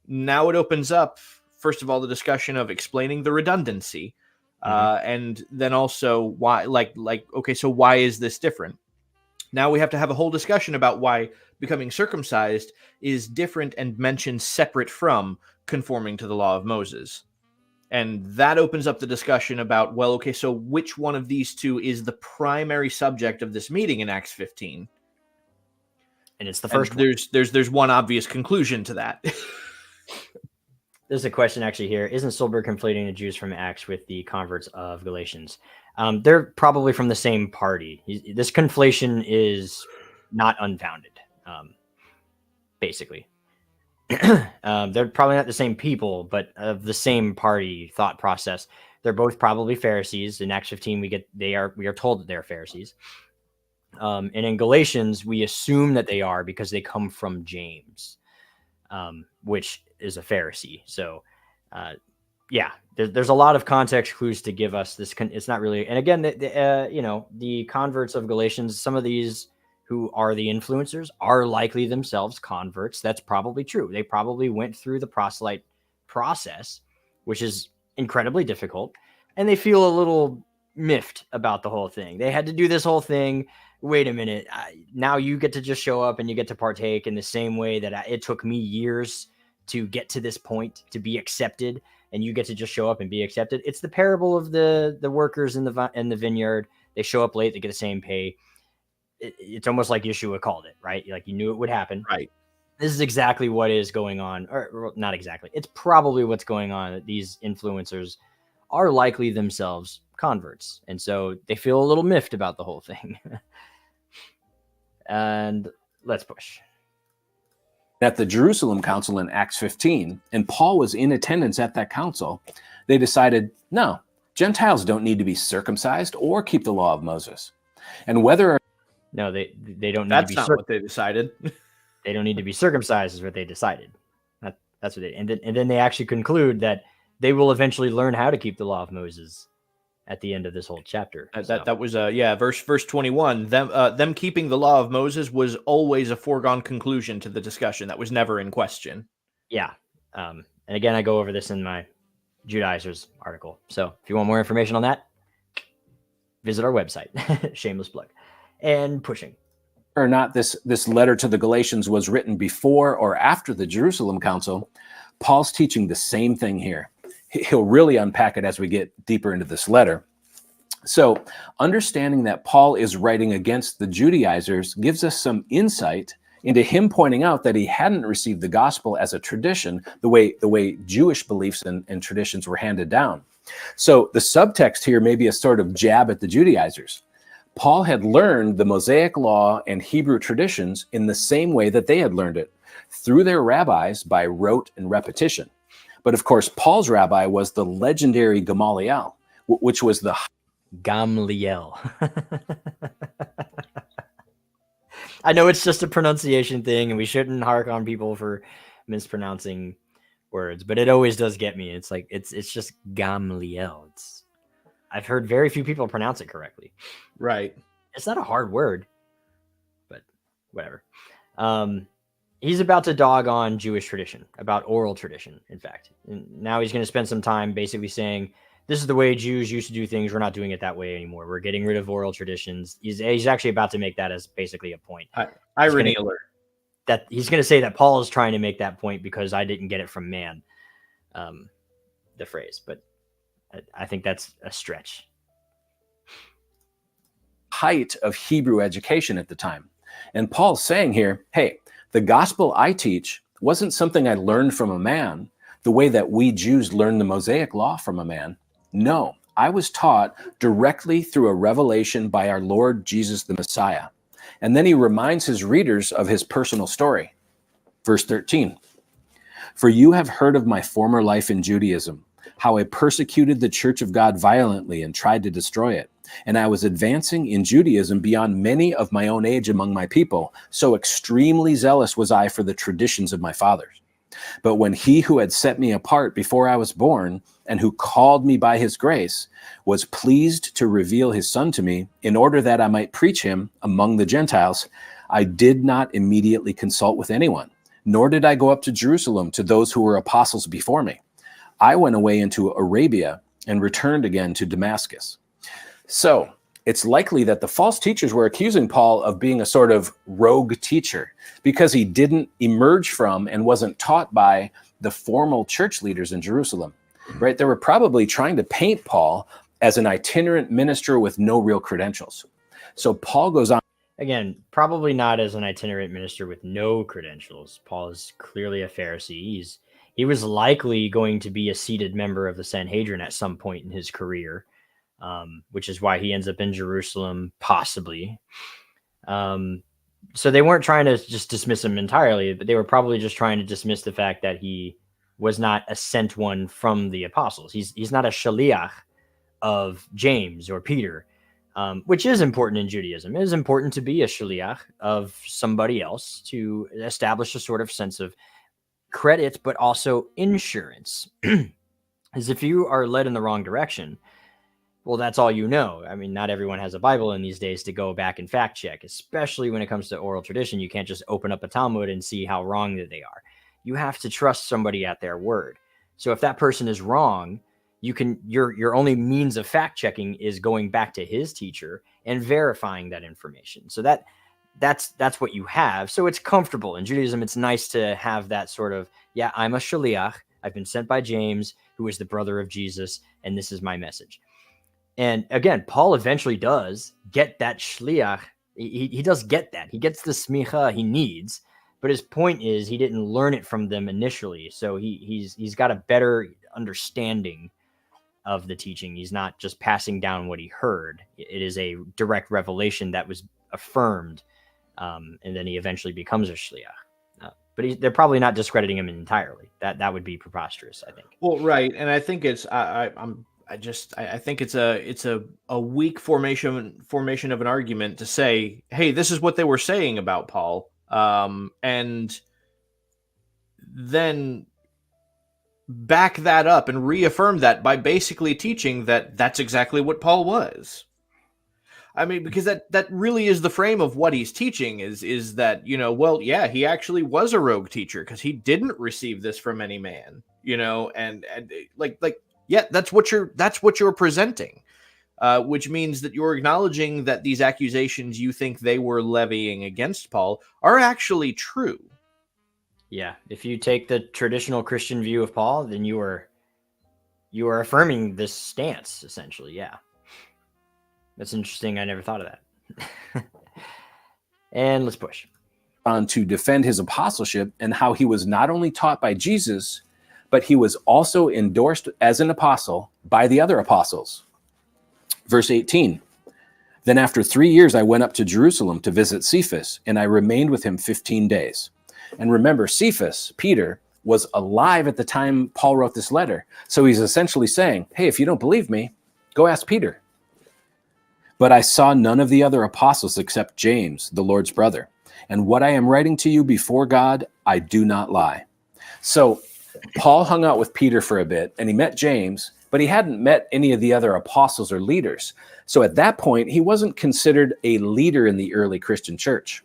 now it opens up, first of all, the discussion of explaining the redundancy. And then also why, okay, so why is this different? Now we have to have a whole discussion about why becoming circumcised is different and mentioned separate from conforming to the law of Moses. And that opens up the discussion about, well, okay, so which one of these two is the primary subject of this meeting in Acts 15? And it's the first one. There's one obvious conclusion to that. There's a question actually here. Isn't Solberg conflating the Jews from Acts with the converts of Galatians? They're probably from the same party. This conflation is not unfounded, basically. They're probably not the same people, but of the same party thought process. They're both probably Pharisees. In Acts 15, we are told that they're Pharisees. And in Galatians, we assume that they are because they come from James, which is a Pharisee. So, yeah, there's a lot of context clues to give us this. It's not really, and again, the converts of Galatians, some of these who are the influencers are likely themselves converts. That's probably true. They probably went through the proselyte process, which is incredibly difficult, and they feel a little miffed about the whole thing. They had to do this whole thing. Wait a minute. Now you get to just show up and you get to partake in the same way that it took me years to get to this point, to be accepted, and you get to just show up and be accepted. It's the parable of the workers in the vineyard. They show up late, they get the same pay. It's almost like Yeshua called it, right? Like you knew it would happen. Right. This is exactly what is going on, or not exactly. It's probably what's going on. These influencers are likely themselves converts, and so they feel a little miffed about the whole thing. And let's push. At the Jerusalem Council in Acts 15, and Paul was in attendance at that council, they decided, no, Gentiles don't need to be circumcised or keep the law of Moses. And whether No, they don't need That's to be not what they decided. they don't need to be circumcised is what they decided. That's what they and then they actually conclude that they will eventually learn how to keep the law of Moses at the end of this whole chapter. That was verse 21. Them keeping the law of Moses was always a foregone conclusion to the discussion. That was never in question. Yeah. And again, I go over this in my Judaizers article. So if you want more information on that, visit our website. Shameless plug. And pushing. or not this letter to the Galatians was written before or after the Jerusalem Council, Paul's teaching the same thing here. He'll really unpack it as we get deeper into this letter. So understanding that Paul is writing against the Judaizers gives us some insight into him pointing out that he hadn't received the gospel as a tradition, the way Jewish beliefs and traditions were handed down. So the subtext here may be a sort of jab at the Judaizers. Paul had learned the Mosaic law and Hebrew traditions in the same way that they had learned it, through their rabbis by rote and repetition. But of course, Paul's rabbi was the legendary Gamaliel, which was the Gamliel. I know it's just a pronunciation thing, and we shouldn't hark on people for mispronouncing words, but it always does get me. It's like it's just Gamliel. I've heard very few people pronounce it correctly. Right. It's not a hard word, but whatever. He's about to dog on Jewish tradition, about oral tradition, in fact. And now he's going to spend some time basically saying, this is the way Jews used to do things. We're not doing it that way anymore. We're getting rid of oral traditions. He's actually about to make that as basically a point. Irony alert. That he's going to say that Paul is trying to make that point because I didn't get it from man, the phrase. But I think that's a stretch. Height of Hebrew education at the time. And Paul's saying here, hey, the gospel I teach wasn't something I learned from a man, the way that we Jews learn the Mosaic law from a man. No, I was taught directly through a revelation by our Lord Jesus the Messiah. And then he reminds his readers of his personal story. Verse 13, for you have heard of my former life in Judaism, how I persecuted the church of God violently and tried to destroy it. And I was advancing in Judaism beyond many of my own age among my people. So extremely zealous was I for the traditions of my fathers. But when he who had set me apart before I was born and who called me by his grace was pleased to reveal his son to me in order that I might preach him among the Gentiles, I did not immediately consult with anyone, nor did I go up to Jerusalem to those who were apostles before me. I went away into Arabia and returned again to Damascus. So it's likely that the false teachers were accusing Paul of being a sort of rogue teacher because he didn't emerge from and wasn't taught by the formal church leaders in Jerusalem. right? They were probably trying to paint Paul as an itinerant minister with no real credentials. So Paul goes on. Again, probably not as an itinerant minister with no credentials. Paul is clearly a Pharisee. He was likely going to be a seated member of the Sanhedrin at some point in his career, which is why he ends up in Jerusalem, possibly. So they weren't trying to just dismiss him entirely, but they were probably just trying to dismiss the fact that he was not a sent one from the apostles. He's not a shaliach of James or Peter, which is important in Judaism. It is important to be a shaliach of somebody else to establish a sort of sense of credit, but also insurance. As if you are led in the wrong direction, well, that's all you know. I mean, not everyone has a Bible in these days to go back and fact check, especially when it comes to oral tradition. You can't just open up a Talmud and see how wrong that they are. You have to trust somebody at their word. So if that person is wrong, your only means of fact checking is going back to his teacher and verifying that information. So that's what you have. So it's comfortable in Judaism. It's nice to have that sort of, yeah, I'm a shaliach. I've been sent by James, who is the brother of Jesus, and this is my message. And again, Paul eventually does get that shliach. He does get that. He gets the smicha he needs. But his point is he didn't learn it from them initially. So he's got a better understanding of the teaching. He's not just passing down what he heard. It is a direct revelation that was affirmed. And then he eventually becomes a shliach. But they're probably not discrediting him entirely. That would be preposterous, I think. Well, right. And I think it's I think it's a weak formation of an argument to say, hey, this is what they were saying about Paul. And then back that up and reaffirm that by basically teaching that that's exactly what Paul was. I mean, because that really is the frame of what he's teaching is that, well, yeah, he actually was a rogue teacher because he didn't receive this from any man, and yeah, that's what you're presenting. Which means that you're acknowledging that these accusations you think they were levying against Paul are actually true. Yeah, if you take the traditional Christian view of Paul, then you are affirming this stance, essentially. Yeah, that's interesting. I never thought of that. And let's push on to defend his apostleship and how he was not only taught by Jesus, but he was also endorsed as an apostle by the other apostles. Verse 18, then after 3 years, I went up to Jerusalem to visit Cephas, and I remained with him 15 days. And remember, Cephas, Peter, was alive at the time Paul wrote this letter. So he's essentially saying, hey, if you don't believe me, go ask Peter. But I saw none of the other apostles except James, the Lord's brother. And what I am writing to you before God, I do not lie. So Paul hung out with Peter for a bit, and he met James, but he hadn't met any of the other apostles or leaders. So at that point, he wasn't considered a leader in the early Christian church.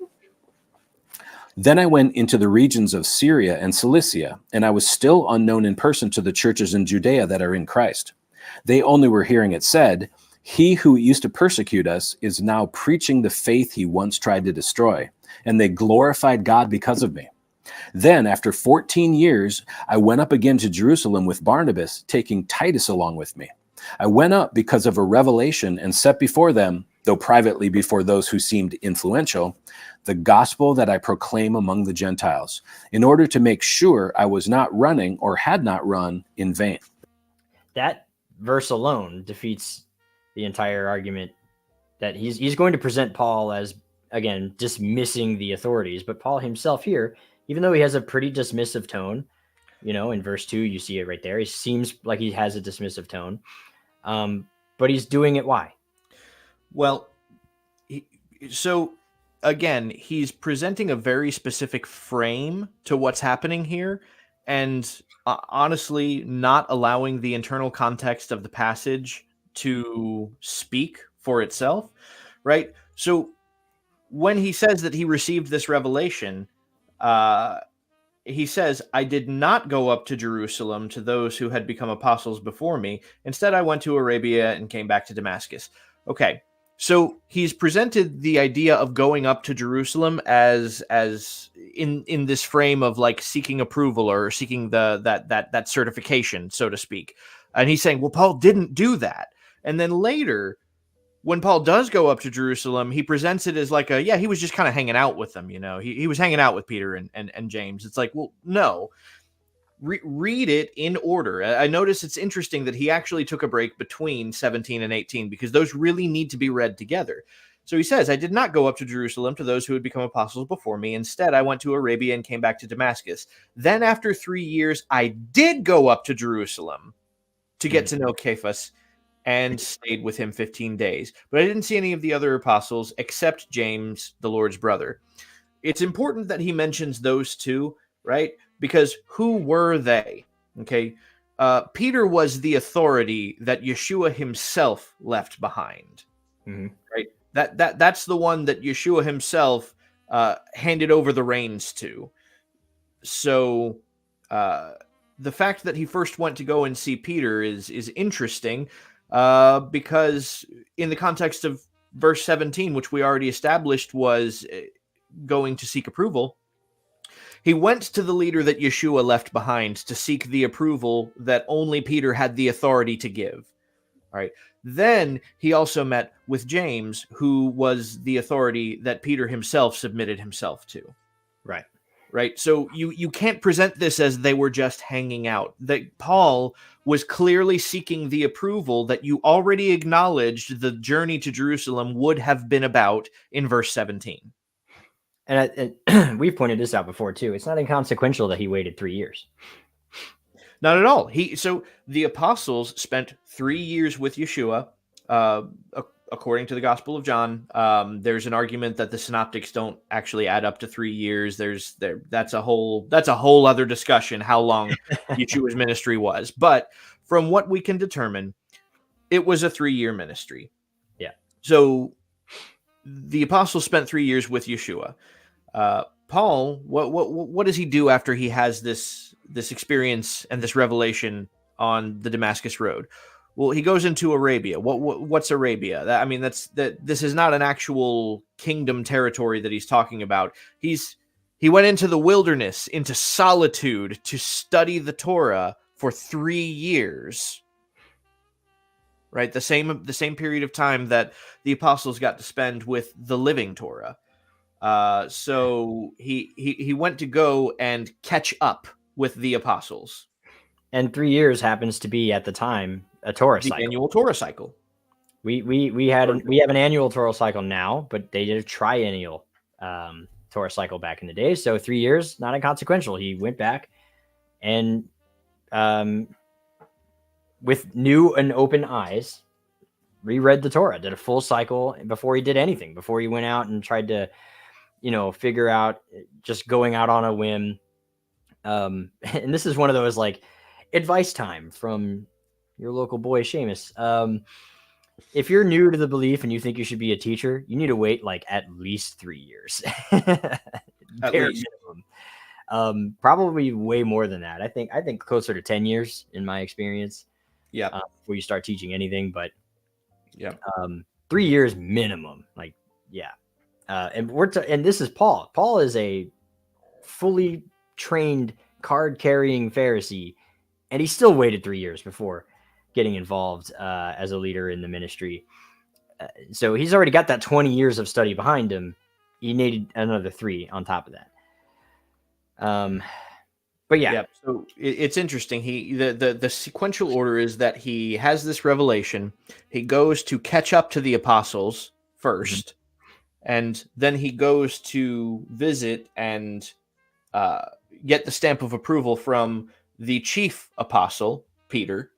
Then I went into the regions of Syria and Cilicia, and I was still unknown in person to the churches in Judea that are in Christ. They only were hearing it said, he who used to persecute us is now preaching the faith he once tried to destroy, and they glorified God because of me. Then, after 14 years, I went up again to Jerusalem with Barnabas, taking Titus along with me. I went up because of a revelation and set before them, though privately before those who seemed influential, the gospel that I proclaim among the Gentiles, in order to make sure I was not running or had not run in vain. That verse alone defeats the entire argument that he's going to present Paul as, again, dismissing the authorities. But Paul himself here, even though he has a pretty dismissive tone, in verse 2, you see it right there. He seems like he has a dismissive tone, but he's doing it. Why? Well, so again, he's presenting a very specific frame to what's happening here, and honestly, not allowing the internal context of the passage to speak for itself, right? So when he says that he received this revelation, he says, I did not go up to Jerusalem to those who had become apostles before me. Instead, I went to Arabia and came back to Damascus. Okay, So he's presented the idea of going up to Jerusalem as in this frame of like seeking approval or seeking that certification, so to speak. And he's saying, well, Paul didn't do that. And then later, when Paul does go up to Jerusalem, he presents it as like he was just kind of hanging out with them. He was hanging out with Peter and James. It's like, well, no. Read it in order. I notice it's interesting that he actually took a break between 17 and 18 because those really need to be read together. So he says, I did not go up to Jerusalem to those who had become apostles before me. Instead, I went to Arabia and came back to Damascus. Then after 3 years, I did go up to Jerusalem to get to know Cephas and stayed with him 15 days. But I didn't see any of the other apostles except James, the Lord's brother. It's important that he mentions those two, right? Because who were they? Okay. Peter was the authority that Yeshua himself left behind. Mm-hmm. Right. That's the one that Yeshua himself handed over the reins to. So the fact that he first went to go and see Peter is interesting because in the context of verse 17, which we already established was going to seek approval, he went to the leader that Yeshua left behind to seek the approval that only Peter had the authority to give. All right. Then he also met with James, who was the authority that Peter himself submitted himself to. Right. Right. So you can't present this as they were just hanging out. That Paul was clearly seeking the approval that you already acknowledged the journey to Jerusalem would have been about in verse 17. And we've pointed this out before too. It's not inconsequential that he waited 3 years. Not at all. So the apostles spent 3 years with Yeshua, according to the Gospel of John. There's an argument that the synoptics don't actually add up to 3 years. That's a whole other discussion how long Yeshua's ministry was. But from what we can determine, it was a 3-year ministry. Yeah. So the apostles spent 3 years with Yeshua. Paul, what does he do after he has this experience and this revelation on the Damascus road? Well, he goes into Arabia. What's Arabia? This is not an actual kingdom territory that he's talking about. He went into the wilderness, into solitude to study the Torah for 3 years. Right? The same period of time that the apostles got to spend with the living Torah. So he went to go and catch up with the apostles. And 3 years happens to be at the time a Torah cycle. Annual Torah cycle. We have an annual Torah cycle now, but they did a triennial Torah cycle back in the day. So 3 years, not inconsequential. He went back and with new and open eyes, reread the Torah, did a full cycle before he did anything, before he went out and tried to, figure out just going out on a whim. And this is one of those like advice time from your local boy, Seamus. If you're new to the belief and you think you should be a teacher, you need to wait like at least 3 years. At least. Minimum. Probably way more than that. I think closer to 10 years in my experience. Yeah. Before you start teaching anything, but 3 years minimum. Like, yeah. And this is Paul. Paul is a fully trained card carrying Pharisee, and he still waited 3 years before getting involved as a leader in the ministry. So he's already got that 20 years of study behind him. He needed another 3 on top of that. But yeah. So it's interesting. The sequential order is that he has this revelation. He goes to catch up to the apostles first, and then he goes to visit and get the stamp of approval from the chief apostle, Peter,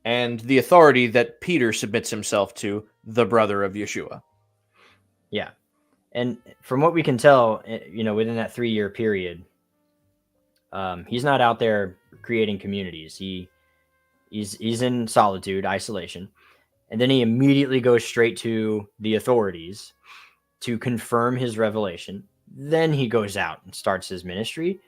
and the authority that Peter submits himself to, the brother of Yeshua. Yeah. And from what we can tell, within that 3-year period, he's not out there creating communities. He's in solitude, isolation. And then he immediately goes straight to the authorities to confirm his revelation. Then he goes out and starts his ministry.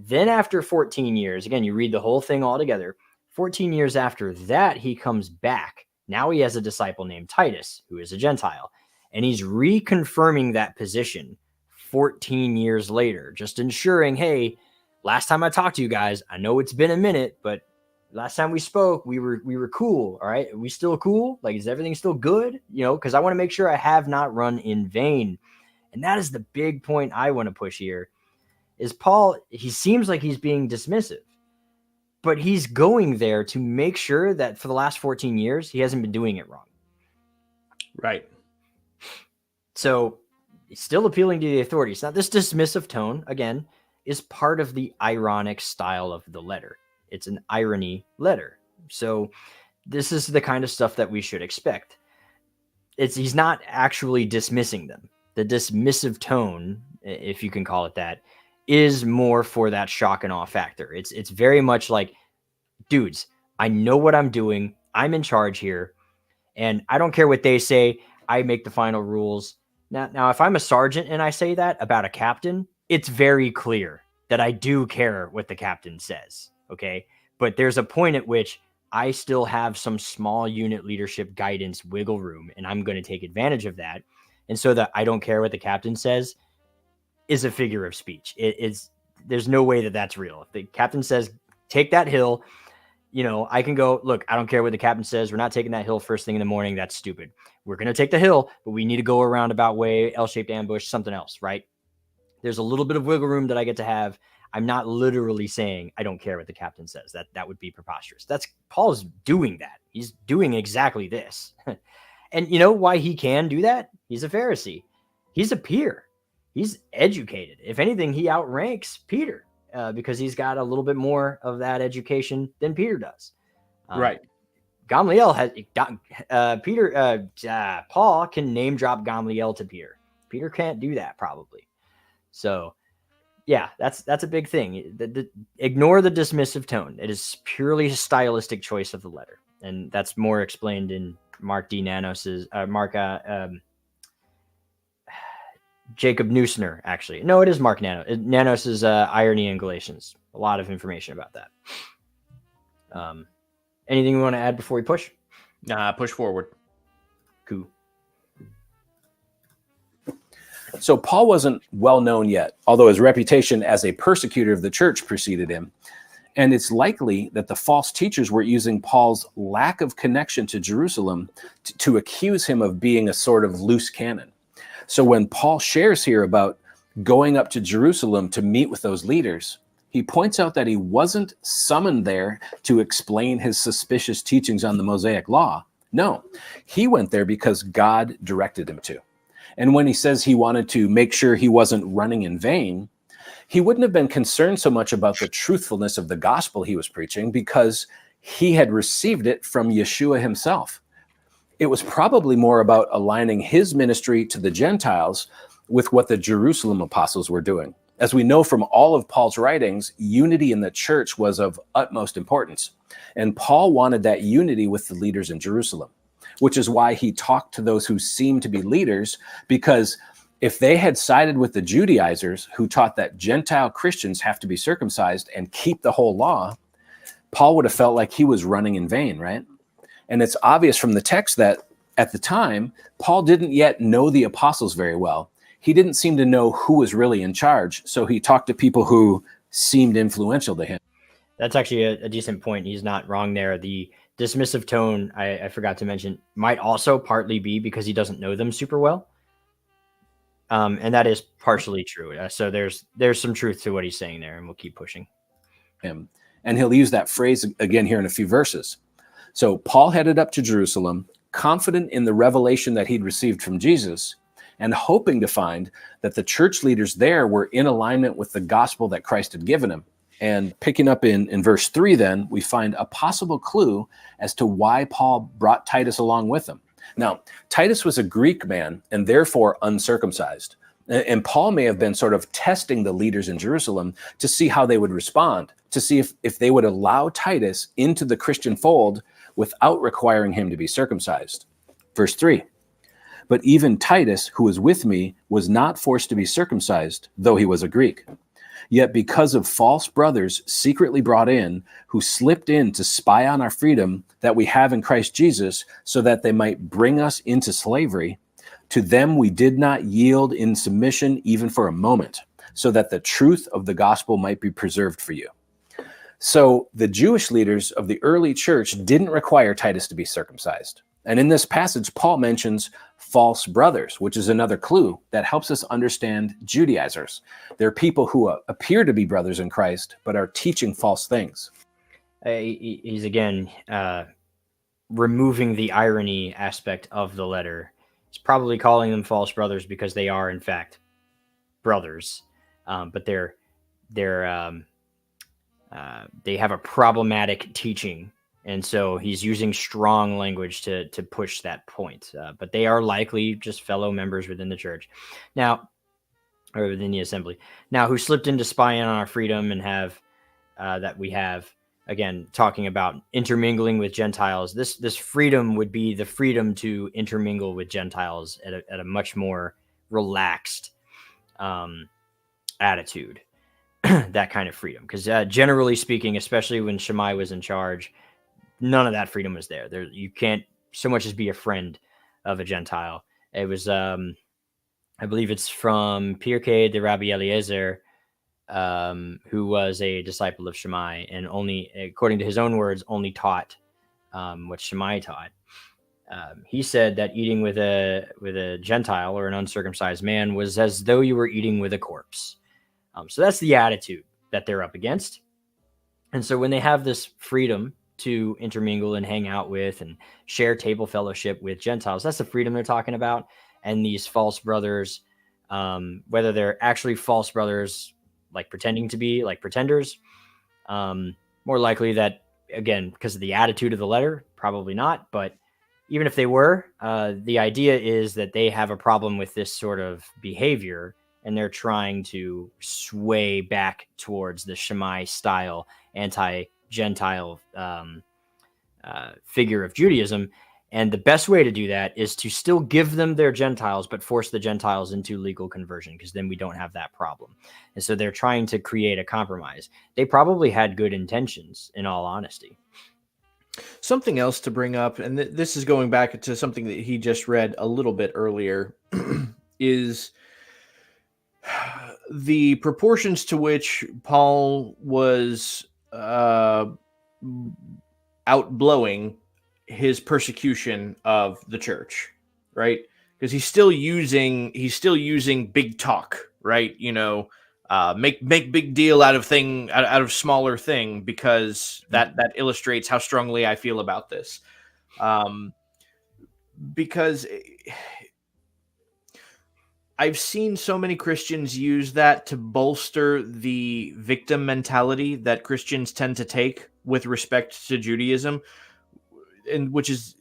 Then after 14 years, again, you read the whole thing all together. 14 years after that, he comes back Now he has a disciple named Titus, who is a Gentile, and he's reconfirming that position 14 years later, just ensuring, hey, last time I talked to you guys, I know it's been a minute, but last time we spoke, we were cool. All right. Are we still cool? Like, is everything still good? You know, because I want to make sure I have not run in vain. And that is the big point I want to push here is Paul, he seems like he's being dismissive, but he's going there to make sure that for the last 14 years, he hasn't been doing it wrong. Right. So he's still appealing to the authorities. Now, this dismissive tone, again, is part of the ironic style of the letter. It's an irony letter. So this is the kind of stuff that we should expect. He's not actually dismissing them. The dismissive tone, if you can call it that, is more for that shock and awe factor. It's very much like, dudes, I know what I'm doing. I'm in charge here. And I don't care what they say. I make the final rules. Now, if I'm a sergeant and I say that about a captain, it's very clear that I do care what the captain says. Okay. But there's a point at which I still have some small unit leadership guidance wiggle room, and I'm going to take advantage of that. And so that I don't care what the captain says is a figure of speech. There's no way that that's real. If the captain says, take that hill, you know, I can go, look, I don't care what the captain says. We're not taking that hill first thing in the morning. That's stupid. We're going to take the hill, but we need to go a roundabout way, L-shaped ambush, something else, right? There's a little bit of wiggle room that I get to have. I'm not literally saying I don't care what the captain says. That would be preposterous. Paul's doing that. He's doing exactly this. And you know why he can do that? He's a Pharisee. He's a peer. He's educated. If anything, he outranks Peter because he's got a little bit more of that education than Peter does. Right. Gamaliel Paul can name drop Gamaliel to Peter. Peter can't do that probably. So yeah, that's a big thing. Ignore the dismissive tone. It is purely a stylistic choice of the letter. And that's more explained in Mark D. Nanos's, Jacob Neusner, actually. No, it is Mark Nanos's irony in Galatians. A lot of information about that. Anything we want to add before we push? Push forward. Cool. So Paul wasn't well known yet, although his reputation as a persecutor of the church preceded him. And it's likely that the false teachers were using Paul's lack of connection to Jerusalem to accuse him of being a sort of loose cannon. So when Paul shares here about going up to Jerusalem to meet with those leaders, he points out that he wasn't summoned there to explain his suspicious teachings on the Mosaic law. No, he went there because God directed him to. And when he says he wanted to make sure he wasn't running in vain, he wouldn't have been concerned so much about the truthfulness of the gospel he was preaching because he had received it from Yeshua himself. It was probably more about aligning his ministry to the Gentiles with what the Jerusalem apostles were doing. As we know from all of Paul's writings, unity in the church was of utmost importance. And Paul wanted that unity with the leaders in Jerusalem, which is why he talked to those who seemed to be leaders, because if they had sided with the Judaizers who taught that Gentile Christians have to be circumcised and keep the whole law, Paul would have felt like he was running in vain, right? And it's obvious from the text that at the time, Paul didn't yet know the apostles very well. He didn't seem to know who was really in charge, so he talked to people who seemed influential to him. That's actually a decent point. He's not wrong there. The dismissive tone, I forgot to mention, might also partly be because he doesn't know them super well. And that is partially true. So there's some truth to what he's saying there, and we'll keep pushing him. And he'll use that phrase again here in a few verses. So Paul headed up to Jerusalem, confident in the revelation that he'd received from Jesus, and hoping to find that the church leaders there were in alignment with the gospel that Christ had given him. And picking up in verse 3, then, we find a possible clue as to why Paul brought Titus along with him. Now, Titus was a Greek man and therefore uncircumcised. And Paul may have been sort of testing the leaders in Jerusalem to see how they would respond, to see if they would allow Titus into the Christian fold without requiring him to be circumcised. Verse 3, but even Titus, who was with me, was not forced to be circumcised, though he was a Greek. Yet because of false brothers secretly brought in, who slipped in to spy on our freedom that we have in Christ Jesus, so that they might bring us into slavery, to them we did not yield in submission even for a moment, so that the truth of the gospel might be preserved for you. So the Jewish leaders of the early church didn't require Titus to be circumcised. And in this passage, Paul mentions false brothers, which is another clue that helps us understand Judaizers. They're people who appear to be brothers in Christ, but are teaching false things. He's again removing the irony aspect of the letter. He's probably calling them false brothers because they are, in fact, brothers, but they have a problematic teaching. And so he's using strong language to push that point. But they are likely just fellow members within the church now, or within the assembly now, who slipped into spying on our freedom and have that we have, again, talking about intermingling with Gentiles. This freedom would be the freedom to intermingle with Gentiles at a much more relaxed attitude, that kind of freedom. Because generally speaking, especially when Shammai was in charge, none of that freedom was there. You can't so much as be a friend of a Gentile. It was, I believe it's from Pirkei de Rabbi Eliezer, who was a disciple of Shammai and only, according to his own words, only taught what Shammai taught. He said that eating with a Gentile or an uncircumcised man was as though you were eating with a corpse. So that's the attitude that they're up against. And so when they have this freedom to intermingle and hang out with and share table fellowship with Gentiles, that's the freedom they're talking about. And these false brothers, whether they're actually false brothers, like pretending to be like pretenders, more likely that, again, because of the attitude of the letter, probably not. But even if they were, the idea is that they have a problem with this sort of behavior, and they're trying to sway back towards the Shammai style anti-Gentile figure of Judaism. And the best way to do that is to still give them their Gentiles, but force the Gentiles into legal conversion, because then we don't have that problem. And so they're trying to create a compromise. They probably had good intentions, in all honesty. Something else to bring up, and this is going back to something that he just read a little bit earlier, is the proportions to which Paul was outblowing his persecution of the church, right? Because he's still using big talk, right? Make big deal out of smaller thing, because that illustrates how strongly I feel about this. Because I've seen so many Christians use that to bolster the victim mentality that Christians tend to take with respect to Judaism, and which is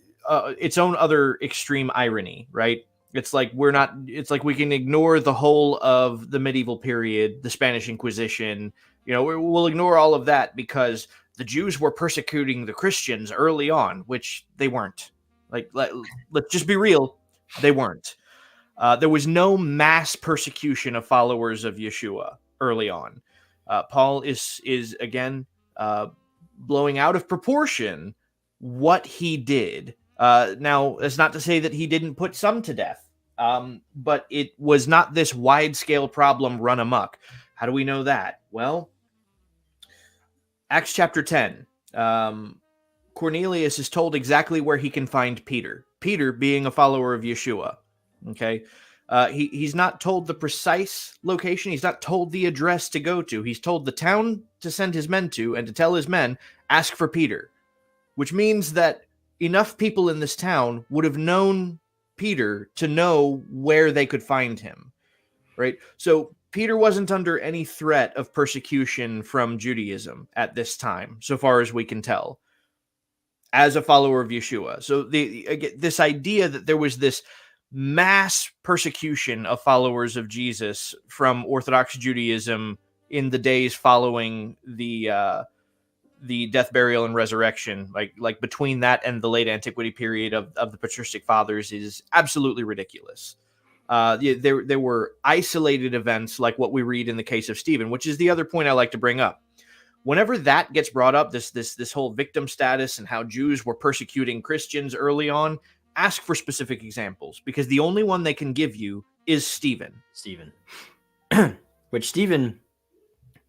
its own other extreme irony, right? It's like we can ignore the whole of the medieval period, the Spanish Inquisition. We'll ignore all of that because the Jews were persecuting the Christians early on, which they weren't. Let's just be real, they weren't. There was no mass persecution of followers of Yeshua early on. Paul is again blowing out of proportion what he did. Now, that's not to say that he didn't put some to death, but it was not this wide-scale problem run amok. How do we know that? Well, Acts chapter 10. Cornelius is told exactly where he can find Peter. Peter being a follower of Yeshua. Okay. He's not told the precise location. He's not told the address to go to. He's told the town to send his men to, and to tell his men, ask for Peter, which means that enough people in this town would have known Peter to know where they could find him, right? So Peter wasn't under any threat of persecution from Judaism at this time, so far as we can tell, as a follower of Yeshua. So this idea that there was this mass persecution of followers of Jesus from Orthodox Judaism in the days following the death, burial, and resurrection, like between that and the late antiquity period of the patristic fathers, is absolutely ridiculous. There were isolated events like what we read in the case of Stephen, which is the other point I like to bring up. Whenever that gets brought up, this whole victim status and how Jews were persecuting Christians early on, ask for specific examples, because the only one they can give you is Stephen. Which Stephen,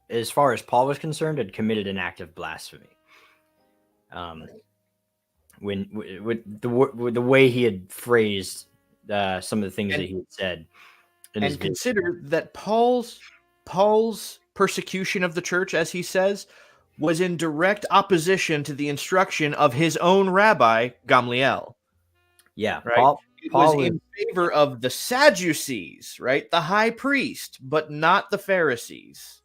as far as Paul was concerned, had committed an act of blasphemy. When with the way he had phrased some of the things that he had said, and consider that Paul's persecution of the church, as he says, was in direct opposition to the instruction of his own rabbi Gamliel. Yeah, right. Paul was in favor of the Sadducees, right, the high priest, but not the Pharisees.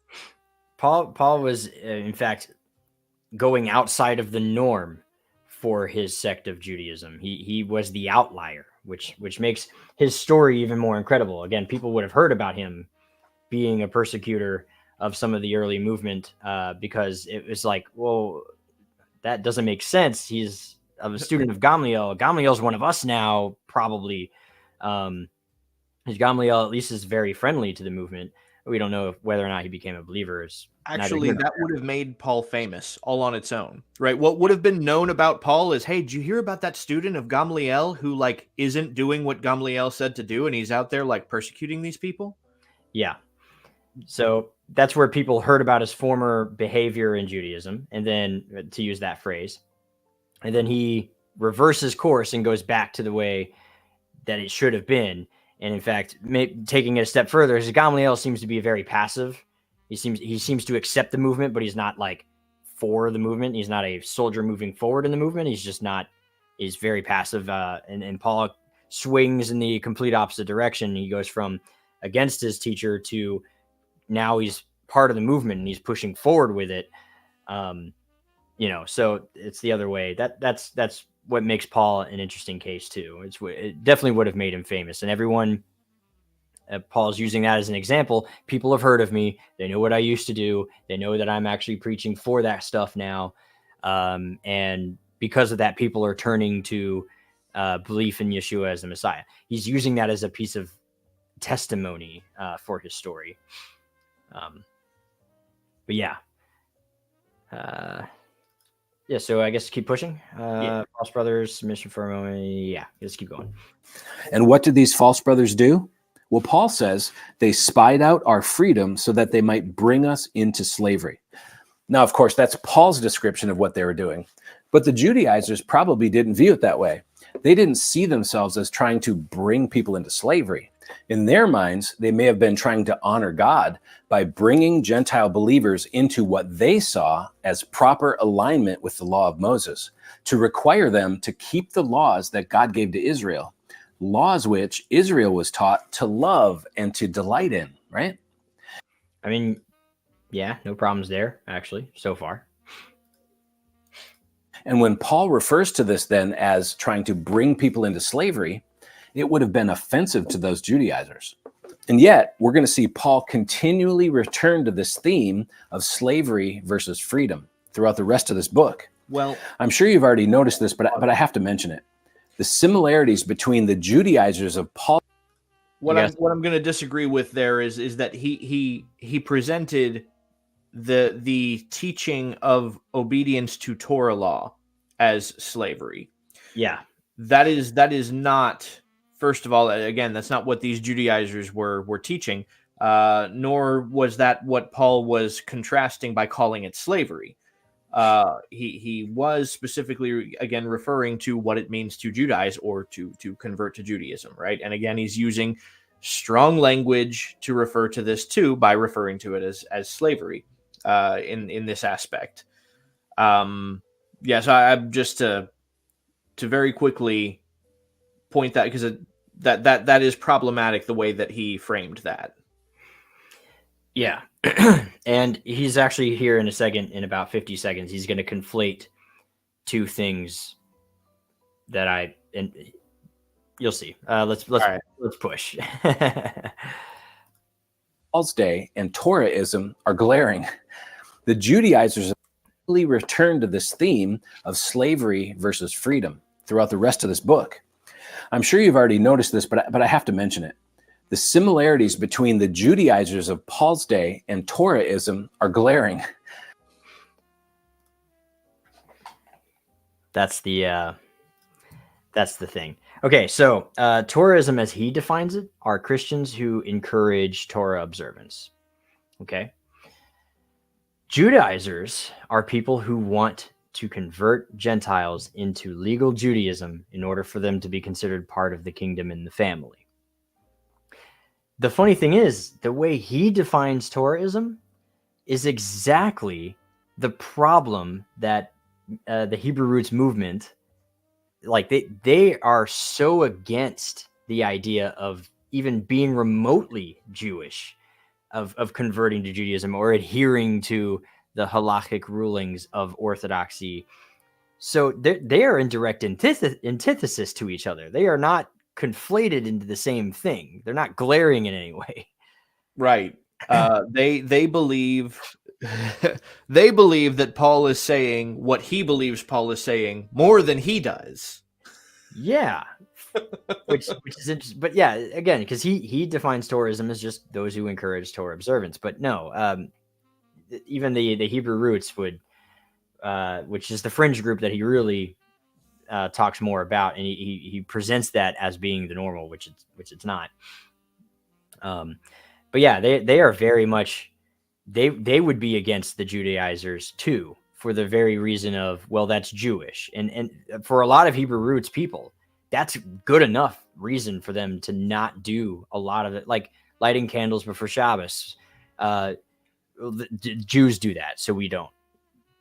Paul was, in fact, going outside of the norm for his sect of Judaism. He was the outlier, which makes his story even more incredible. Again, people would have heard about him being a persecutor of some of the early movement because it was like, well, that doesn't make sense. He's a student of Gamliel. Gamliel's one of us now, probably. Gamliel at least is very friendly to the movement. We don't know whether or not he became a believer. Actually, that would have made Paul famous all on its own, right? What would have been known about Paul is, hey, did you hear about that student of Gamliel who like isn't doing what Gamliel said to do, and he's out there like persecuting these people? Yeah. So that's where people heard about his former behavior in Judaism, and then, to use that phrase, and then he reverses course and goes back to the way that it should have been. And in fact, taking it a step further, Gamliel seems to be very passive. He seems to accept the movement, but he's not like for the movement. He's not a soldier moving forward in the movement. He's just not. He's very passive. And Paul swings in the complete opposite direction. He goes from against his teacher to now he's part of the movement and he's pushing forward with it. So it's the other way. That's what makes Paul an interesting case too. It definitely would have made him famous, and everyone. Paul's using that as an example. People have heard of me. They know what I used to do. They know that I'm actually preaching for that stuff now. And because of that, people are turning to belief in Yeshua as the Messiah. He's using that as a piece of testimony for his story. But yeah. So I guess keep pushing. False brothers, submission for a moment. Yeah, let's keep going. And what did these false brothers do? Well, Paul says they spied out our freedom so that they might bring us into slavery. Now, of course, that's Paul's description of what they were doing. But the Judaizers probably didn't view it that way. They didn't see themselves as trying to bring people into slavery. In their minds, they may have been trying to honor God by bringing Gentile believers into what they saw as proper alignment with the law of Moses, to require them to keep the laws that God gave to Israel. Laws which Israel was taught to love and to delight in, right? I mean, yeah, no problems there, actually, so far. And when Paul refers to this then as trying to bring people into slavery, it would have been offensive to those Judaizers. And yet, we're going to see Paul continually return to this theme of slavery versus freedom throughout the rest of this book. Well, I'm sure you've already noticed this, but I have to mention it. The similarities between the Judaizers of Paul. What I'm going to disagree with there is that he presented the teaching of obedience to Torah law as slavery. Yeah, that is not. First of all, again, that's not what these Judaizers were teaching. Nor was that what Paul was contrasting by calling it slavery. He was specifically, again, referring to what it means to Judaize or to convert to Judaism, right? And again, he's using strong language to refer to this too by referring to it as slavery in this aspect. So I'm just to very quickly point that, because that is problematic the way that he framed that. Yeah. And he's actually here in a second, in about 50 seconds, he's going to conflate two things that and you'll see. Let's push. Paul's day and Torahism are glaring. The Judaizers really return to this theme of slavery versus freedom throughout the rest of this book. I'm sure you've already noticed this, but I have to mention it. The similarities between the Judaizers of Paul's day and Torahism are glaring. That's the thing. Okay, so Torahism, as he defines it, are Christians who encourage Torah observance. Okay. Judaizers are people who want to convert Gentiles into legal Judaism in order for them to be considered part of the kingdom and the family. The funny thing is, the way he defines Torahism is exactly the problem that the Hebrew roots movement, like they are so against the idea of even being remotely Jewish, of converting to Judaism or adhering to the halakhic rulings of Orthodoxy. So they are in direct antithesis to each other. They are not conflated into the same thing. They're not glaring in any way. Right. They believe they believe that Paul is saying what he believes Paul is saying more than he does. Yeah. which is interesting. But yeah, again, because he defines Torahism as just those who encourage Torah observance. But no, even the Hebrew roots would, which is the fringe group that he really talks more about, and he presents that as being the normal, which it's not. But yeah, they are very much, they would be against the Judaizers too, for the very reason of, well, that's Jewish, and for a lot of Hebrew roots people, that's good enough reason for them to not do a lot of it, like lighting candles before Shabbos. Jews do that, so we don't.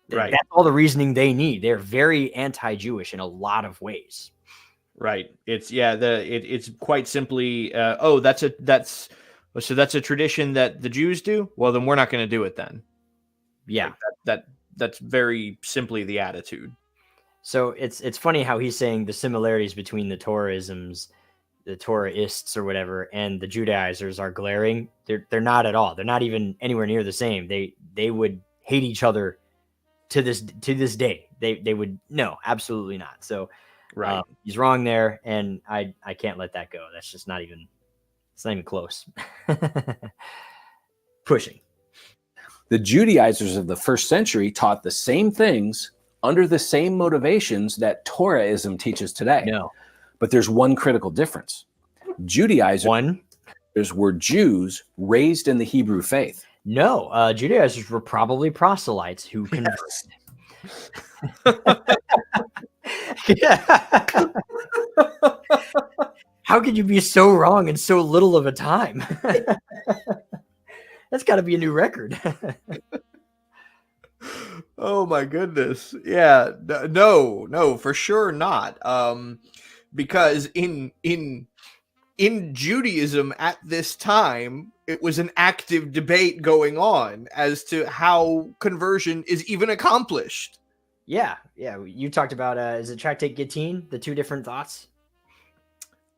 Right. That's all the reasoning they need. They're very anti-Jewish in a lot of ways. Right. It's it's quite simply that's a tradition that the Jews do. Well, then we're not going to do it then. Yeah. Like that's very simply the attitude. So it's funny how he's saying the similarities between the Torahisms, the Torahists or whatever, and the Judaizers are glaring. They're not at all. They're not even anywhere near the same. They would hate each other to this day. They would, no, absolutely not. So right, he's wrong there, and I can't let that go. That's just not even, it's not even close. Pushing. The Judaizers of the first century taught the same things under the same motivations that Torahism teaches today. No. But there's one critical difference. Judaizers were Jews raised in the Hebrew faith. No, Judaizers were probably proselytes who converted. Yeah. How could you be so wrong in so little of a time? That's got to be a new record. Oh my goodness. Yeah. No, for sure not. Because in Judaism at this time, it was an active debate going on as to how conversion is even accomplished. Yeah. You talked about is it Tractate Gittin, the two different thoughts?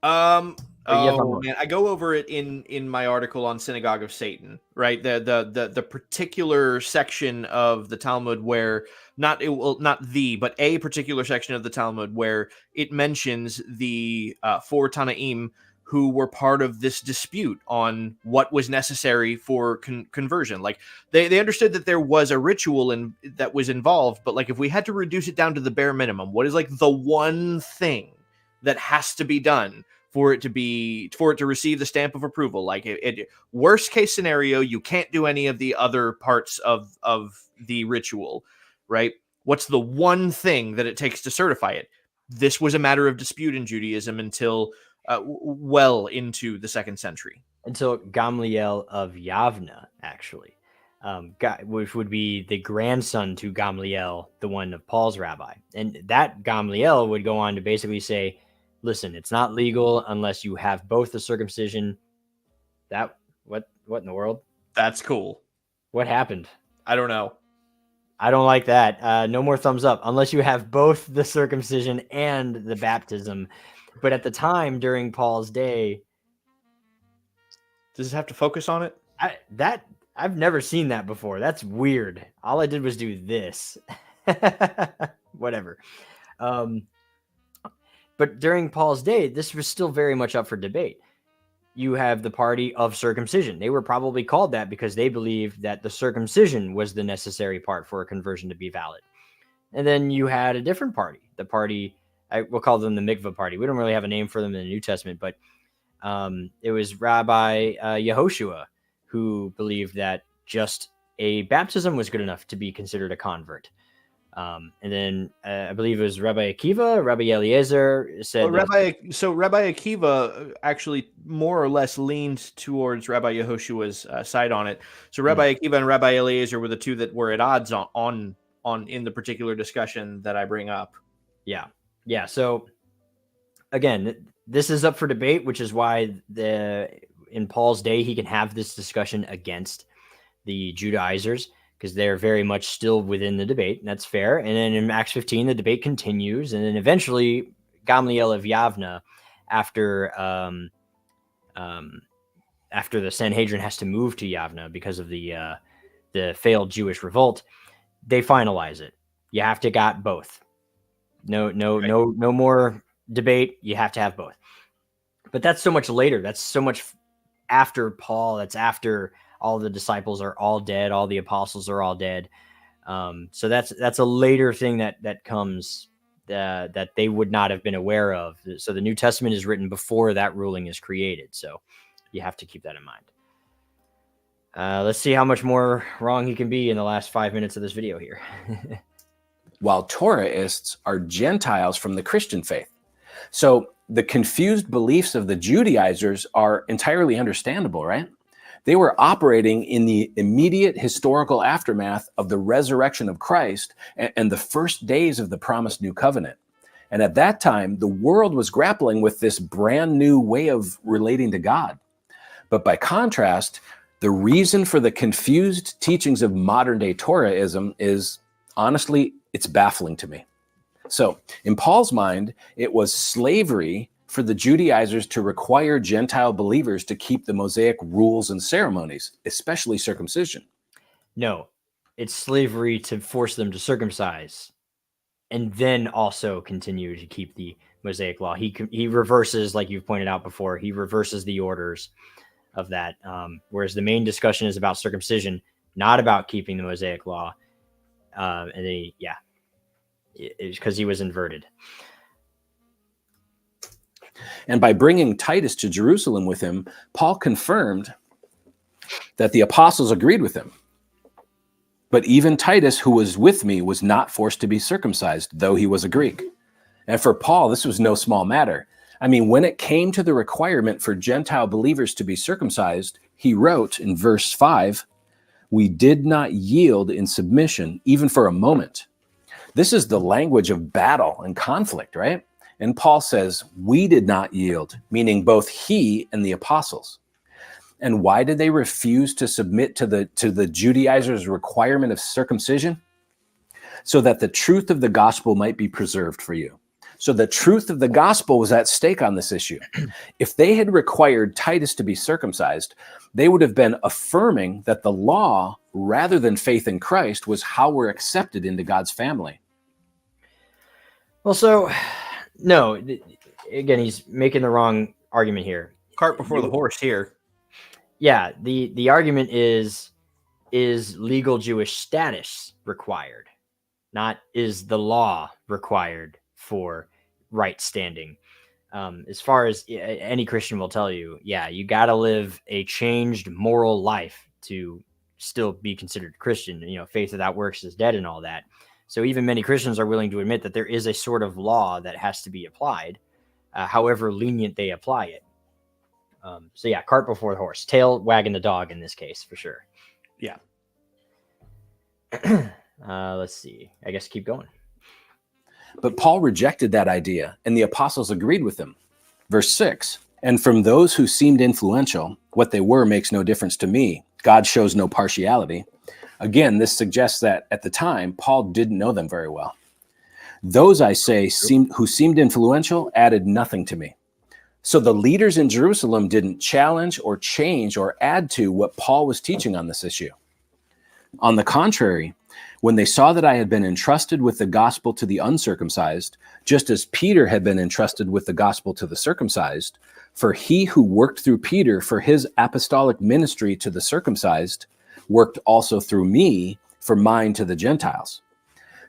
Man, I go over it in my article on Synagogue of Satan, right? The particular section of the Talmud where but a particular section of the Talmud where it mentions the four Tanaim who were part of this dispute on what was necessary for conversion. Like they understood that there was a ritual that was involved, but like if we had to reduce it down to the bare minimum, what is like the one thing that has to be done for it to receive the stamp of approval? Like worst case scenario, you can't do any of the other parts of the ritual, right? What's the one thing that it takes to certify it? This was a matter of dispute in Judaism until well into the 2nd century. Until Gamliel of Yavna, actually, which would be the grandson to Gamliel, the one of Paul's rabbi. And that Gamliel would go on to basically say, listen, it's not legal unless you have both the circumcision. What in the world? That's cool. What happened? I don't know. I don't like that. No more thumbs up unless you have both the circumcision and the baptism. But at the time during Paul's day, does it have to focus on it? I've never seen that before. That's weird. All I did was do this. Whatever. But during Paul's day, this was still very much up for debate. you have the party of circumcision. They were probably called that because they believed that the circumcision was the necessary part for a conversion to be valid. And then you had a different party, the party, we'll call them the mikvah party. We don't really have a name for them in the New Testament, but it was Rabbi Yehoshua who believed that just a baptism was good enough to be considered a convert. And then I believe it was Rabbi Akiva, Rabbi Eliezer said. Well, Rabbi Akiva actually more or less leaned towards Rabbi Yehoshua's side on it. So Rabbi Akiva and Rabbi Eliezer were the two that were at odds on in the particular discussion that I bring up. Yeah. So again, this is up for debate, which is why in Paul's day he can have this discussion against the Judaizers, because they're very much still within the debate, and that's fair. And then in Acts 15, the debate continues, and then eventually Gamliel of Yavna, after the Sanhedrin has to move to Yavna because of the failed Jewish revolt, they finalize it. You have to got both. No more debate. You have to have both. But that's so much later. That's so much after Paul. That's after all the disciples are all dead. All the apostles are all dead. So that's a later thing that comes that they would not have been aware of. So the New Testament is written before that ruling is created. So you have to keep that in mind. Let's see how much more wrong he can be in the last 5 minutes of this video here. While Torahists are Gentiles from the Christian faith. So the confused beliefs of the Judaizers are entirely understandable, right? They were operating in the immediate historical aftermath of the resurrection of Christ and the first days of the promised new covenant. And at that time, the world was grappling with this brand new way of relating to God. But by contrast, the reason for the confused teachings of modern day Torahism is, honestly, it's baffling to me. So in Paul's mind, it was slavery for the Judaizers to require Gentile believers to keep the Mosaic rules and ceremonies, especially circumcision. No, it's slavery to force them to circumcise and then also continue to keep the Mosaic law. He reverses, like you've pointed out before, he reverses the orders of that. Whereas the main discussion is about circumcision, not about keeping the Mosaic law. And then it's because he was inverted. And by bringing Titus to Jerusalem with him, Paul confirmed that the apostles agreed with him. But even Titus, who was with me, was not forced to be circumcised, though he was a Greek. And for Paul, this was no small matter. I mean, when it came to the requirement for Gentile believers to be circumcised, he wrote in verse 5, "We did not yield in submission, even for a moment." This is the language of battle and conflict, right? And Paul says, we did not yield, meaning both he and the apostles. And why did they refuse to submit to the Judaizers' requirement of circumcision? So that the truth of the gospel might be preserved for you. So the truth of the gospel was at stake on this issue. If they had required Titus to be circumcised, they would have been affirming that the law, rather than faith in Christ, was how we're accepted into God's family. Well, so, no, again, he's making the wrong argument here. Cart before the horse here. Yeah, the argument is legal Jewish status required, not is the law required for right standing. As far as any Christian will tell you, yeah, you got to live a changed moral life to still be considered Christian. You know, faith without works is dead and all that. So even many Christians are willing to admit that there is a sort of law that has to be applied, however lenient they apply it. So yeah, cart before the horse, tail wagging the dog in this case, for sure. Yeah. Let's see. I guess keep going. But Paul rejected that idea, and the apostles agreed with him. Verse 6, "And from those who seemed influential, what they were makes no difference to me. God shows no partiality." Again, this suggests that at the time, Paul didn't know them very well. "Those, I say, who seemed influential added nothing to me." So the leaders in Jerusalem didn't challenge or change or add to what Paul was teaching on this issue. On the contrary, When they saw that I had been entrusted with the gospel to the uncircumcised, just as Peter had been entrusted with the gospel to the circumcised, for he who worked through Peter for his apostolic ministry to the circumcised worked also through me for mine to the Gentiles.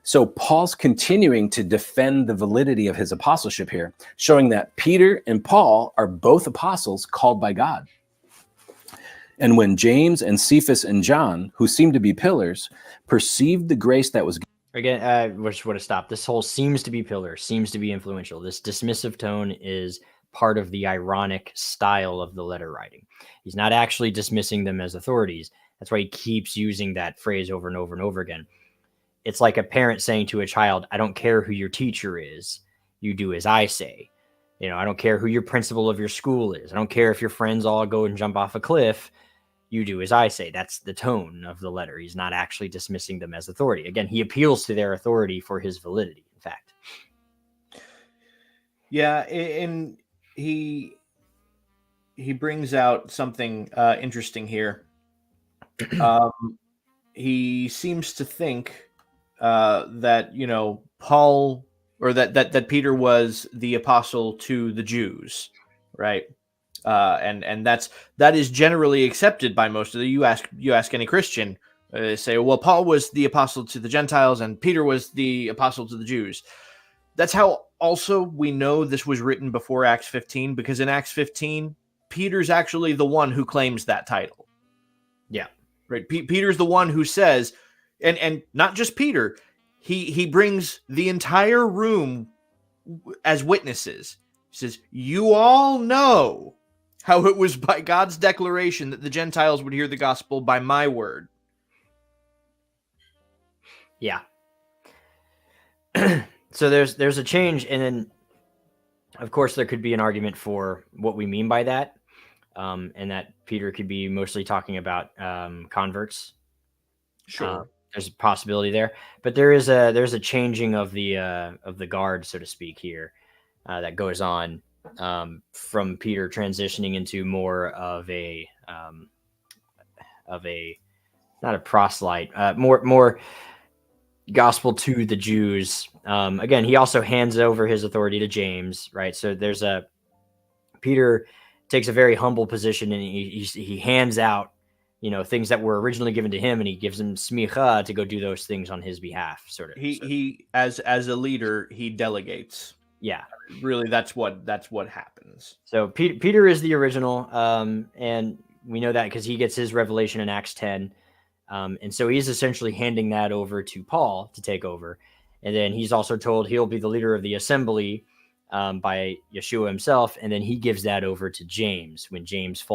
So Paul's continuing to defend the validity of his apostleship here, showing that Peter and Paul are both apostles called by God. And when James and Cephas and John, who seemed to be pillars, perceived the grace that was given. Again, we just want to stop. This whole seems to be pillar, seems to be influential. This dismissive tone is part of the ironic style of the letter writing. He's not actually dismissing them as authorities. That's why he keeps using that phrase over and over and over again. It's like a parent saying to a child, I don't care who your teacher is. You do as I say. I don't care who your principal of your school is. I don't care if your friends all go and jump off a cliff. You do as I say. That's the tone of the letter. He's not actually dismissing them as authority. Again, he appeals to their authority for his validity, in fact. Yeah, and he brings out something interesting here. He seems to think that, Paul, or that Peter was the apostle to the Jews, right? And that is generally accepted by most of the. You ask any Christian, they say, well, Paul was the apostle to the Gentiles and Peter was the apostle to the Jews. That's how also we know this was written before Acts 15, because in Acts 15, Peter's actually the one who claims that title. Yeah. Right. Peter's the one who says, and not just Peter, he brings the entire room as witnesses. He says, you all know how it was by God's declaration that the Gentiles would hear the gospel by my word. Yeah. So there's a change, and then of course there could be an argument for what we mean by that, and that Peter could be mostly talking about converts. Sure, there's a possibility there, but there's a changing of the guard, so to speak, here that goes on from Peter transitioning into more of a not a proselyte, more gospel to the Jews. Again, he also hands over his authority to James, right? So Peter takes a very humble position, and he hands out, things that were originally given to him, and he gives him smicha to go do those things on his behalf, sort of. He as a leader, he delegates. Yeah, really, that's what happens. So Peter is the original, and we know that because he gets his revelation in Acts 10. And so he's essentially handing that over to Paul to take over. And then he's also told he'll be the leader of the assembly by Yeshua himself. And then he gives that over to James when James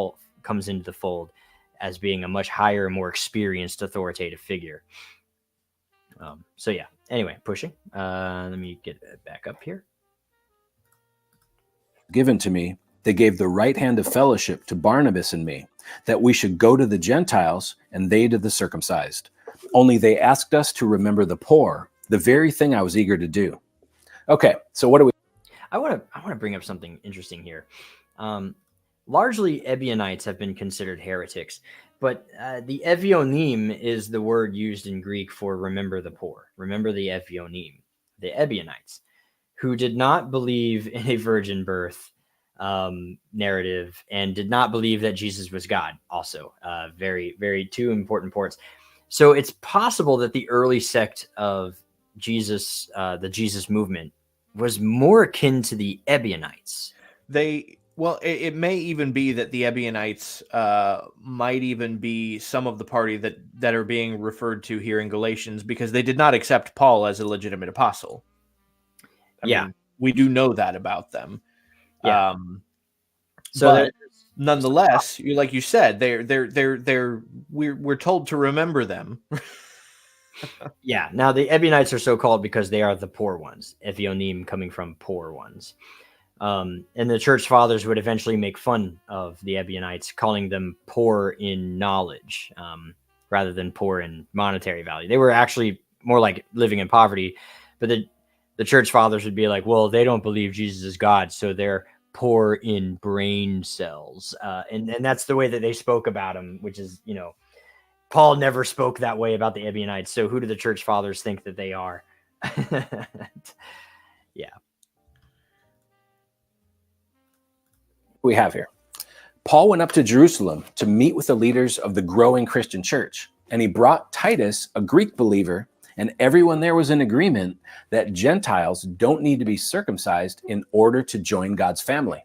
comes into the fold as being a much higher, more experienced, authoritative figure. So yeah, anyway, pushing. Let me get it back up here. Given to me, they gave the right hand of fellowship to Barnabas and me, that we should go to the Gentiles and they to the circumcised. Only they asked us to remember the poor, the very thing I was eager to do. Okay, so what do we... I want to bring up something interesting here. Largely, Ebionites have been considered heretics, but the Evionim is the word used in Greek for remember the poor. Remember the Evionim, the Ebionites, who did not believe in a virgin birth narrative and did not believe that Jesus was God. Also, very, very two important points. So it's possible that the early sect of Jesus, the Jesus movement, was more akin to the Ebionites. It may even be that the Ebionites might even be some of the party that are being referred to here in Galatians, because they did not accept Paul as a legitimate apostle. I mean, we do know that about them. Yeah. But nonetheless, like you said, we're told to remember them. Yeah. Now the Ebionites are so called because they are the poor ones. Evionim coming from poor ones. And the church fathers would eventually make fun of the Ebionites, calling them poor in knowledge rather than poor in monetary value. They were actually more like living in poverty, but the church fathers would be like, well, they don't believe Jesus is God, so they're poor in brain cells. And that's the way that they spoke about him, which is, Paul never spoke that way about the Ebionites. So who do the church fathers think that they are? Yeah. We have here. Paul went up to Jerusalem to meet with the leaders of the growing Christian church, and he brought Titus, a Greek believer, and everyone there was in agreement that Gentiles don't need to be circumcised in order to join God's family.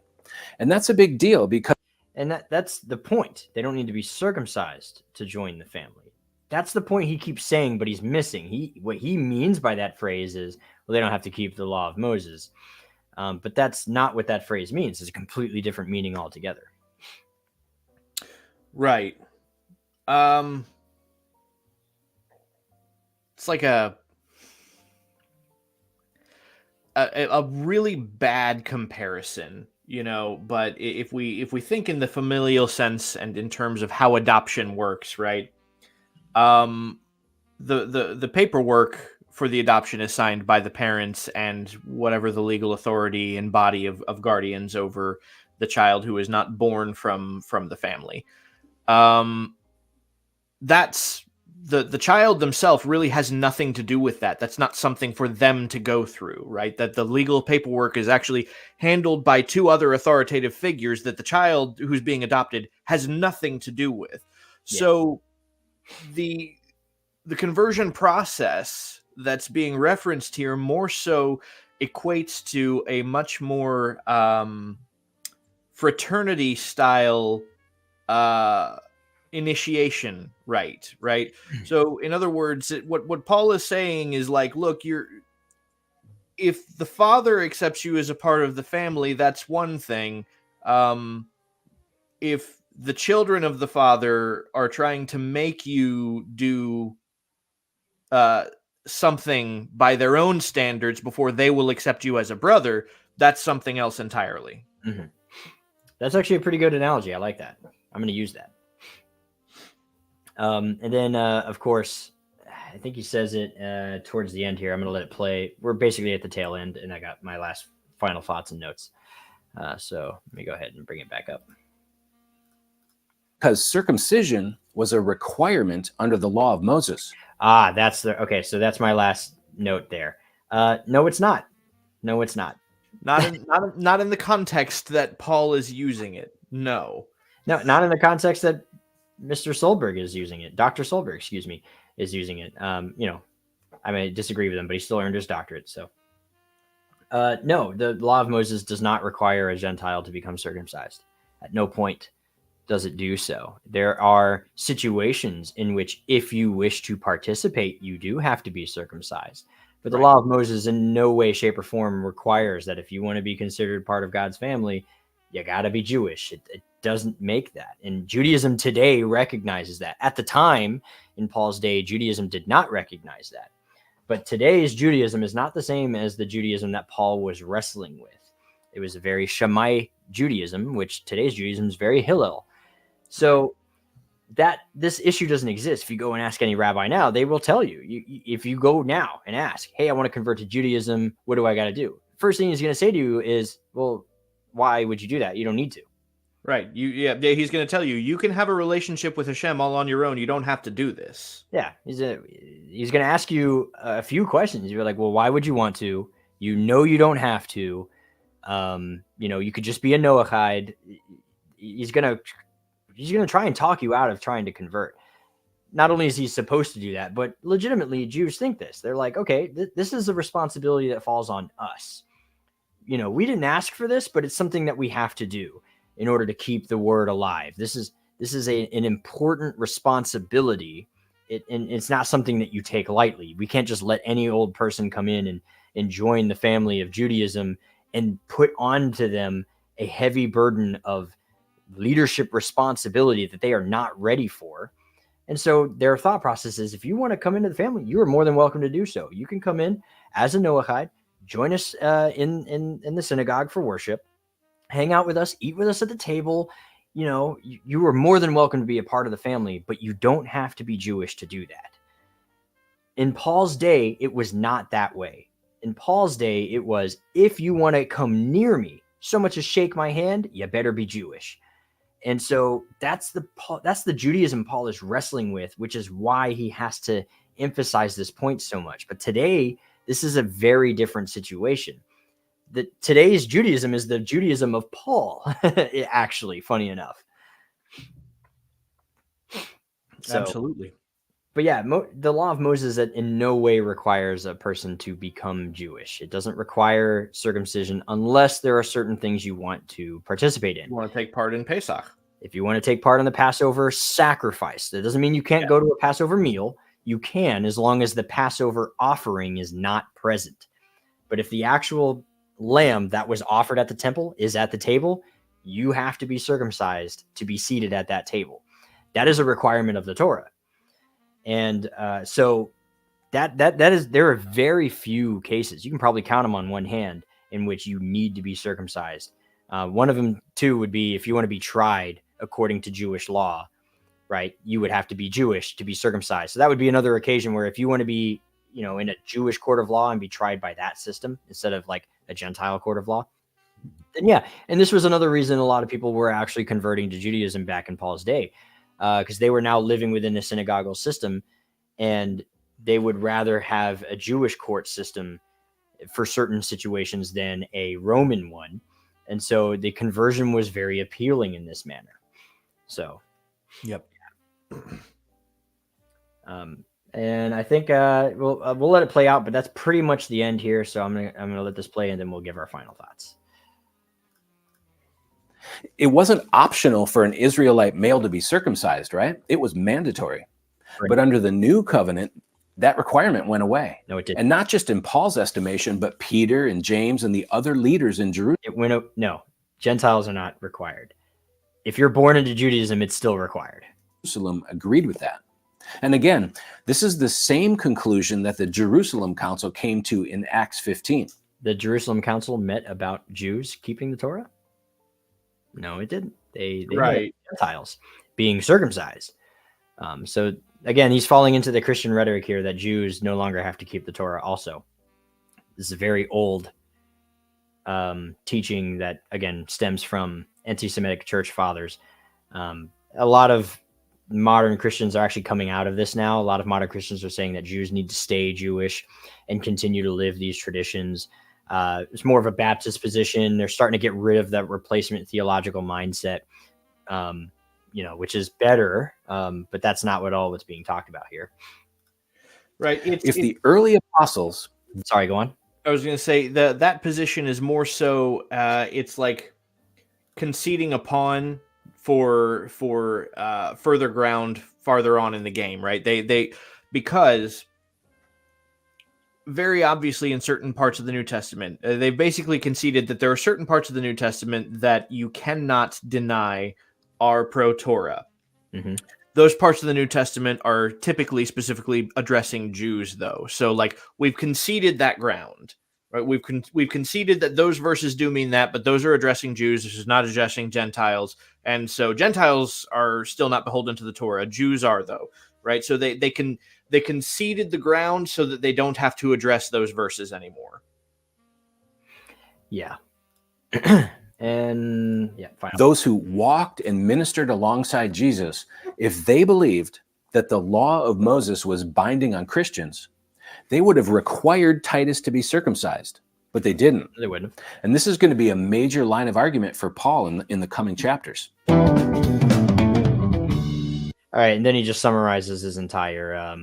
And that's a big deal because... And that's the point. They don't need to be circumcised to join the family. That's the point he keeps saying, but he's missing. What he means by that phrase is, well, they don't have to keep the law of Moses. But that's not what that phrase means. It's a completely different meaning altogether. Right. It's like a really bad comparison, you know, but if we think in the familial sense and in terms of how adoption works, right? The paperwork for the adoption is signed by the parents and whatever the legal authority and body of guardians over the child who is not born from the family. That's the child themselves really has nothing to do with that. That's not something for them to go through, right? That the legal paperwork is actually handled by two other authoritative figures that the child who's being adopted has nothing to do with. Yeah. So the conversion process that's being referenced here more so equates to a much more fraternity style initiation right. So in other words, what Paul is saying is like, look, if the father accepts you as a part of the family, that's one thing. If the children of the father are trying to make you do something by their own standards before they will accept you as a brother, that's something else entirely. Mm-hmm. That's actually a pretty good analogy. I like that. I'm going to use that. And then, of course, I think he says it towards the end here. I'm going to let it play. We're basically at the tail end, and I got my last final thoughts and notes. So let me go ahead and bring it back up. Because circumcision was a requirement under the law of Moses. Okay. So that's my last note there. No, it's not. No, it's not. Not in the context that Paul is using it. No, not in the context that Mr. Solberg is using it. Dr. Solberg, excuse me, is using it. I may disagree with him, but he still earned his doctorate. So, no, the law of Moses does not require a Gentile to become circumcised. At no point does it do so. There are situations in which, if you wish to participate, you do have to be circumcised. But the law of Moses in no way, shape, or form requires that if you want to be considered part of God's family, you got to be Jewish. It doesn't make that. And Judaism today recognizes that. At the time, in Paul's day, Judaism did not recognize that. But today's Judaism is not the same as the Judaism that Paul was wrestling with. It was a very Shammai Judaism, which today's Judaism is very Hillel. So that this issue doesn't exist. If you go and ask any rabbi now, they will tell you. If you go now and ask, hey, I want to convert to Judaism, what do I got to do? First thing he's going to say to you is, well, why would you do that? You don't need to. Right. He's going to tell you, you can have a relationship with Hashem all on your own. You don't have to do this. Yeah. He's going to ask you a few questions. You're like, well, why would you want to? You know, you don't have to. You could just be a Noahide. He's going to try and talk you out of trying to convert. Not only is he supposed to do that, but legitimately Jews think this. They're like, okay, this is a responsibility that falls on us. We didn't ask for this, but it's something that we have to do in order to keep the word alive. This is an important responsibility. And it's not something that you take lightly. We can't just let any old person come in and join the family of Judaism and put onto them a heavy burden of leadership responsibility that they are not ready for. And so their thought process is, if you want to come into the family, you are more than welcome to do so. You can come in as a Noahide, join us in the synagogue for worship, hang out with us, eat with us at the table. You are more than welcome to be a part of the family, but you don't have to be Jewish to do that. In Paul's day, it was not that way. In Paul's day, it was, if you want to come near me, so much as shake my hand, you better be Jewish. And so that's the Judaism Paul is wrestling with, which is why he has to emphasize this point so much. But today, this is a very different situation. Today's Judaism is the Judaism of Paul, actually, funny enough. So, Absolutely. but yeah, the law of Moses in no way requires a person to become Jewish. It doesn't require circumcision unless there are certain things you want to participate in. You want to take part in Pesach. If you want to take part in the Passover sacrifice, that doesn't mean you can't go to a Passover meal. You can, as long as the Passover offering is not present. But if the actual lamb that was offered at the temple is at the table, you have to be circumcised to be seated at that table. That is a requirement of the Torah. And so that is, there are very few cases, you can probably count them on one hand, in which you need to be circumcised. One of them too would be if you want to be tried according to Jewish law, right? You would have to be Jewish to be circumcised. So that would be another occasion where if you want to be, in a Jewish court of law and be tried by that system instead of like a Gentile court of law, then yeah. And this was another reason a lot of people were actually converting to Judaism back in Paul's day. Because they were now living within the synagogal system, and they would rather have a Jewish court system for certain situations than a Roman one. And so the conversion was very appealing in this manner. So, yep. And I think we'll let it play out, but that's pretty much the end here. So I'm gonna let this play, and then we'll give our final thoughts. It wasn't optional for an Israelite male to be circumcised, right? It was mandatory. Right. But under the new covenant, that requirement went away. No, it didn't. And not just in Paul's estimation, but Peter and James and the other leaders in Jerusalem. No, Gentiles are not required. If you're born into Judaism, it's still required. Jerusalem agreed with that. And again, this is the same conclusion that the Jerusalem Council came to in Acts 15. The Jerusalem Council met about Jews keeping the Torah? No, it didn't. They right. Gentiles being circumcised. So again, he's falling into the Christian rhetoric here that Jews no longer have to keep the Torah also. This is a very old teaching that, again, stems from anti-Semitic church fathers. A lot of modern Christians are actually coming out of this now. A lot of modern Christians are saying that Jews need to stay Jewish and continue to live these traditions. It's more of a Baptist position. They're starting to get rid of that replacement theological mindset, which is better. But that's not what's being talked about here. Right. The early apostles. Sorry, go on. I was going to say that position is more so. It's like conceding a pawn for further ground farther on in the game. Right. Because very obviously in certain parts of the New Testament, they basically conceded that there are certain parts of the New Testament that you cannot deny are pro-Torah. Mm-hmm. Those parts of the New Testament are typically specifically addressing Jews, though. So, like, we've conceded that ground, right? We've conceded that those verses do mean that, but those are addressing Jews. This is not addressing Gentiles. And so Gentiles are still not beholden to the Torah. Jews are, though, right? So they conceded the ground so that they don't have to address those verses anymore. Yeah. And yeah, fine. Those who walked and ministered alongside Jesus, if they believed that the law of Moses was binding on Christians, they would have required Titus to be circumcised, but they didn't. They wouldn't. And this is going to be a major line of argument for Paul in the coming chapters. All right, and then he just summarizes his entire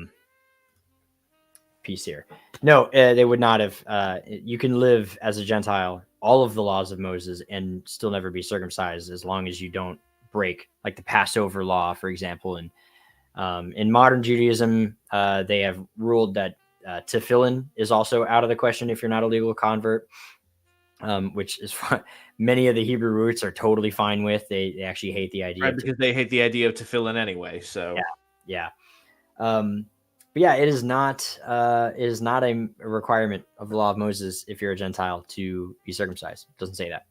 piece here. No, they would not have. You can live as a Gentile all of the laws of Moses and still never be circumcised as long as you don't break, like the Passover law, for example. And in modern Judaism, they have ruled that tefillin is also out of the question if you're not a legal convert, which is fine. Many of the Hebrew roots are totally fine with. They actually hate the idea, right? Because they hate the idea of tefillin anyway. So yeah. But yeah, it is not a requirement of the law of Moses if you're a Gentile to be circumcised. It doesn't say that.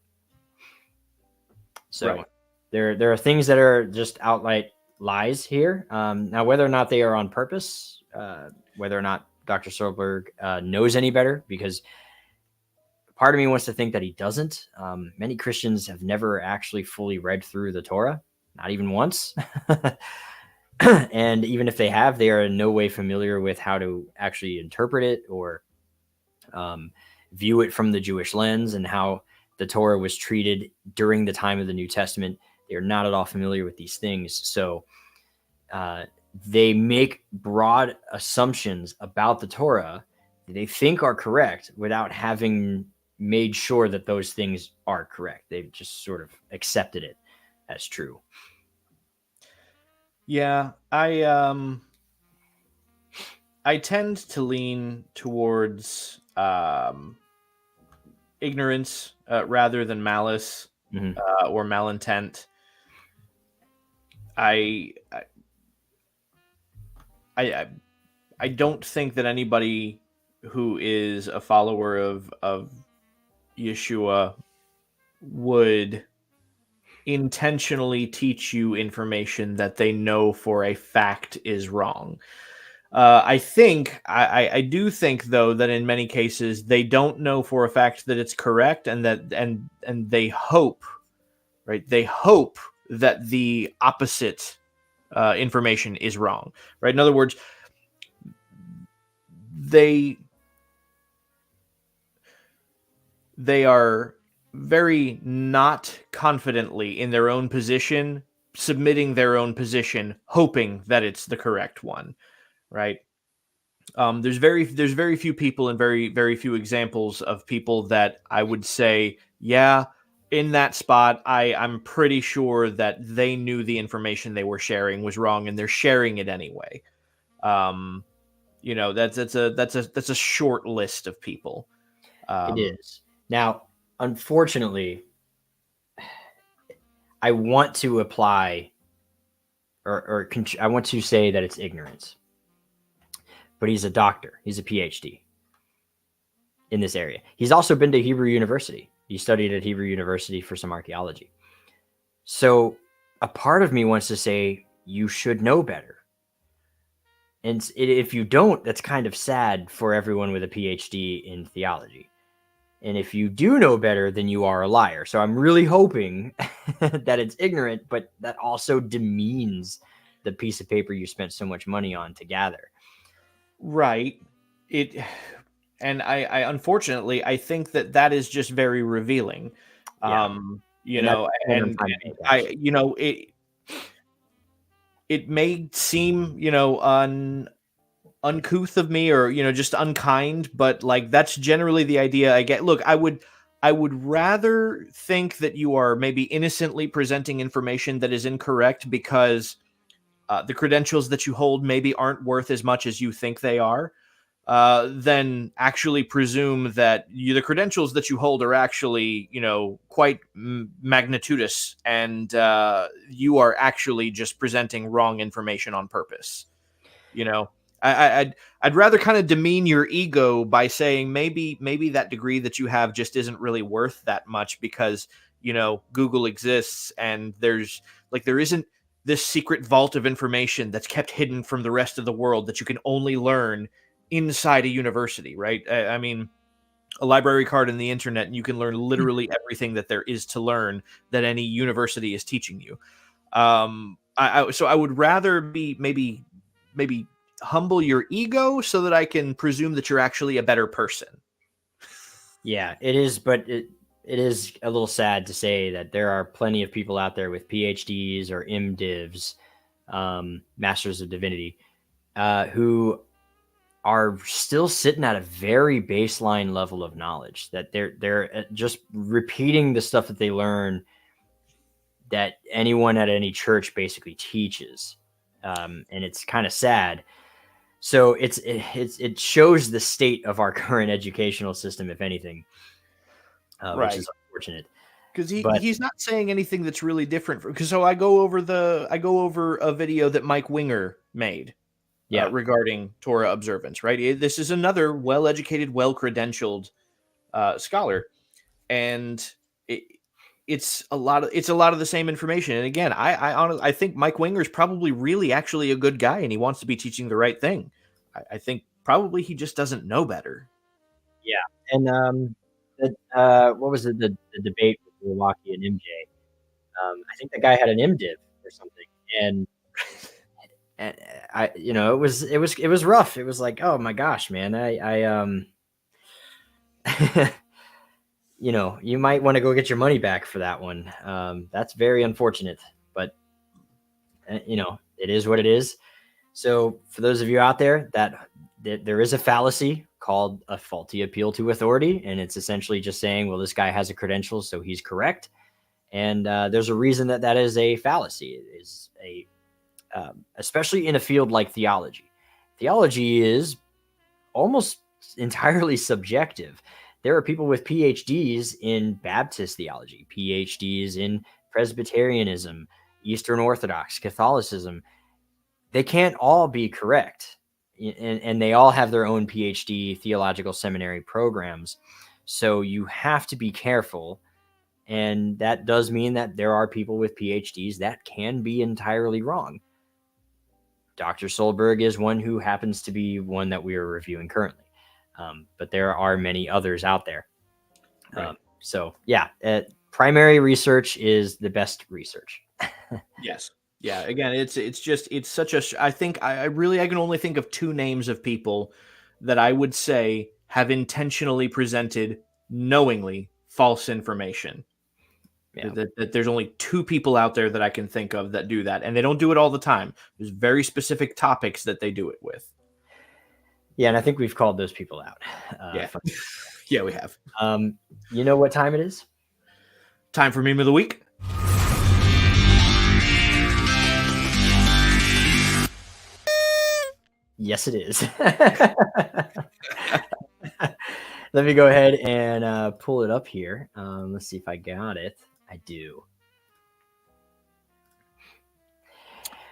So right. There are things that are just outright lies here. Now, whether or not they are on purpose, whether or not Dr. Solberg knows any better, because part of me wants to think that he doesn't. Many Christians have never actually fully read through the Torah. not even once. And even if they have, they are in no way familiar with how to actually interpret it or view it from the Jewish lens and how the Torah was treated during the time of the New Testament. They're not at all familiar with these things. So they make broad assumptions about the Torah that they think are correct without having made sure that those things are correct. They've just sort of accepted it as true. Yeah, I tend to lean towards ignorance rather than malice or malintent. I don't think that anybody who is a follower of Yeshua would intentionally teach you information that they know for a fact is wrong. I do think though that in many cases they don't know for a fact that it's correct, and that and they hope, right? They hope that the opposite information is wrong, right? In other words, they are very not confidently in their own position, submitting their own position, hoping that it's the correct one, right? There's very few people and very few examples of people that I would say, yeah, in that spot, I'm pretty sure that they knew the information they were sharing was wrong, and they're sharing it anyway. That's a short list of people. It is. Now, unfortunately, I want to apply or I want to say that it's ignorance. But he's a doctor. He's a PhD in this area. He's also been to Hebrew University. He studied at Hebrew University for some archaeology. So a part of me wants to say, you should know better. And if you don't, that's kind of sad for everyone with a PhD in theology. And if you do know better, then you are a liar. So I'm really hoping that it's ignorant, but that also demeans the piece of paper you spent so much money on to gather. Right. And I unfortunately, I think that is just very revealing. Yeah. It may seem, uncouth of me or, just unkind, but like, that's generally the idea I get. Look, I would rather think that you are maybe innocently presenting information that is incorrect because the credentials that you hold maybe aren't worth as much as you think they are, than actually presume that the credentials that you hold are actually, quite magnitudous, and you are actually just presenting wrong information on purpose. I'd rather kind of demean your ego by saying maybe that degree that you have just isn't really worth that much because, Google exists and there isn't this secret vault of information that's kept hidden from the rest of the world that you can only learn inside a university, right? I mean, a library card and the internet, and you can learn literally everything that there is to learn that any university is teaching you. So I would rather be maybe humble your ego so that I can presume that you're actually a better person. Yeah, it is, but it is a little sad to say that there are plenty of people out there with PhDs or MDivs, Masters of Divinity, who are still sitting at a very baseline level of knowledge, that they're just repeating the stuff that they learn that anyone at any church basically teaches. And it's kind of sad. So it shows the state of our current educational system, if anything, Right. Which is unfortunate. Because he's not saying anything that's really different. Because I go over a video that Mike Winger made, regarding Torah observance. Right, this is another well-educated, well-credentialed scholar, and it's a lot of the same information. And again, I think Mike Winger is probably really actually a good guy, and he wants to be teaching the right thing. I think probably he just doesn't know better. Yeah, and what was it? The debate with Milwaukee and MJ? I think the guy had an MDiv or something. And I, you know, it was rough. It was like, oh my gosh, man, you know, you might want to go get your money back for that one. That's very unfortunate, but you know, it is what it is. So for those of you out there that there is a fallacy called a faulty appeal to authority, and it's essentially just saying, well, this guy has a credential, so he's correct. And there's a reason that that is a fallacy. It is especially in a field like theology. Theology is almost entirely subjective. There are people with PhDs in Baptist theology, PhDs in Presbyterianism, Eastern Orthodox, Catholicism. They can't all be correct. And they all have their own PhD theological seminary programs. So you have to be careful. And that does mean that there are people with PhDs that can be entirely wrong. Dr. Solberg is one who happens to be one that we are reviewing currently. But there are many others out there. Right. So yeah, primary research is the best research. Yes. Yeah. Again, it's such a, I think I can only think of two names of people that I would say have intentionally presented knowingly false information. Yeah. That there's only two people out there that I can think of that do that, and they don't do it all the time. There's very specific topics that they do it with. Yeah, and I think we've called those people out. Yeah. Yeah, we have. You know what time it is? Time for meme of the week. Yes, it is. Let me go ahead and pull it up here. Let's see if I got it. I do.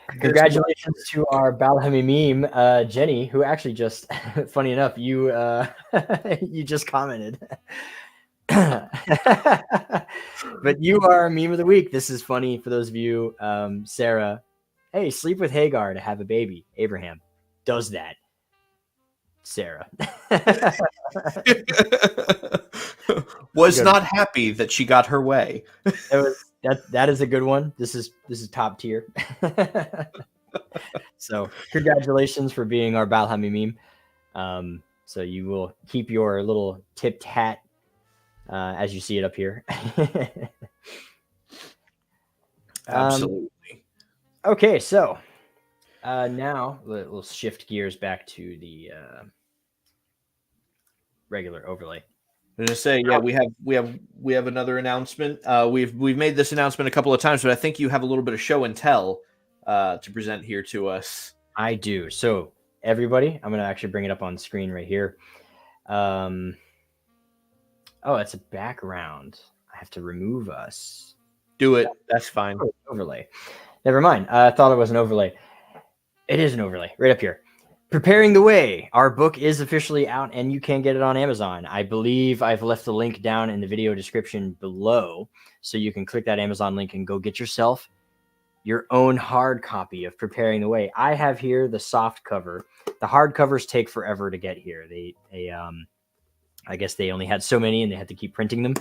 Congratulations to our Balhami meme, Jenny, who actually just, funny enough, you you just commented. But you are meme of the week. This is funny for those of you. Sarah, hey, sleep with Hagar to have a baby. Abraham does that. Sarah was not happy that she got her way. That is a good one. This is top tier. So congratulations for being our Balhami meme. So you will keep your little tipped hat as you see it up here. Absolutely. Okay, so now we'll shift gears back to the regular overlay. I was gonna say, yeah, we have another announcement. We've made this announcement a couple of times, but I think you have a little bit of show and tell to present here to us. I do. So everybody, I'm gonna actually bring it up on screen right here. Oh, it's a background. I have to remove us. Do it. That's fine. Oh, overlay. Never mind. I thought it was an overlay. It is an overlay right up here. Preparing the Way. Our book is officially out and you can get it on Amazon. I believe I've left the link down in the video description below. So you can click that Amazon link and go get yourself your own hard copy of Preparing the Way. I have here the soft cover. The hard covers take forever to get here. I guess they only had so many and they had to keep printing them.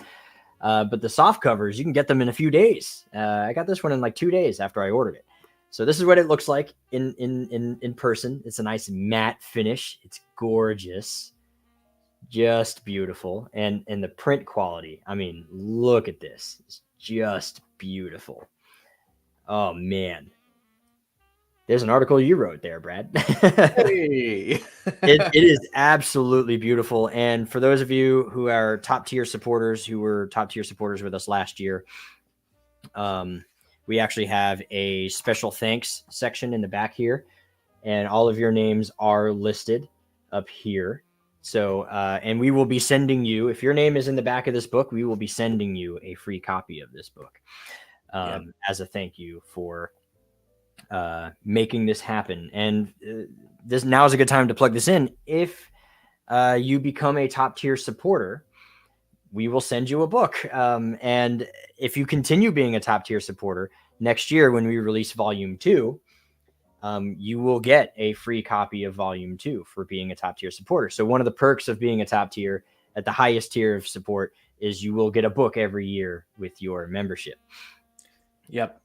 But the soft covers, you can get them in a few days. I got this one in like 2 days after I ordered it. So this is what it looks like in person. It's a nice matte finish. It's gorgeous, just beautiful. And the print quality, I mean, look at this. It's just beautiful. Oh, man. There's an article you wrote there, Brad. Hey. It is absolutely beautiful. And for those of you who are top tier supporters, who were top tier supporters with us last year, we actually have a special thanks section in the back here, and all of your names are listed up here. So, and we will be sending you, if your name is in the back of this book, we will be sending you a free copy of this book as a thank you for making this happen. And this now is a good time to plug this in. If you become a top tier supporter, we will send you a book. And if you continue being a top tier supporter next year, when we release volume 2, you will get a free copy of volume 2 for being a top tier supporter. So one of the perks of being a top tier at the highest tier of support is you will get a book every year with your membership. Yep.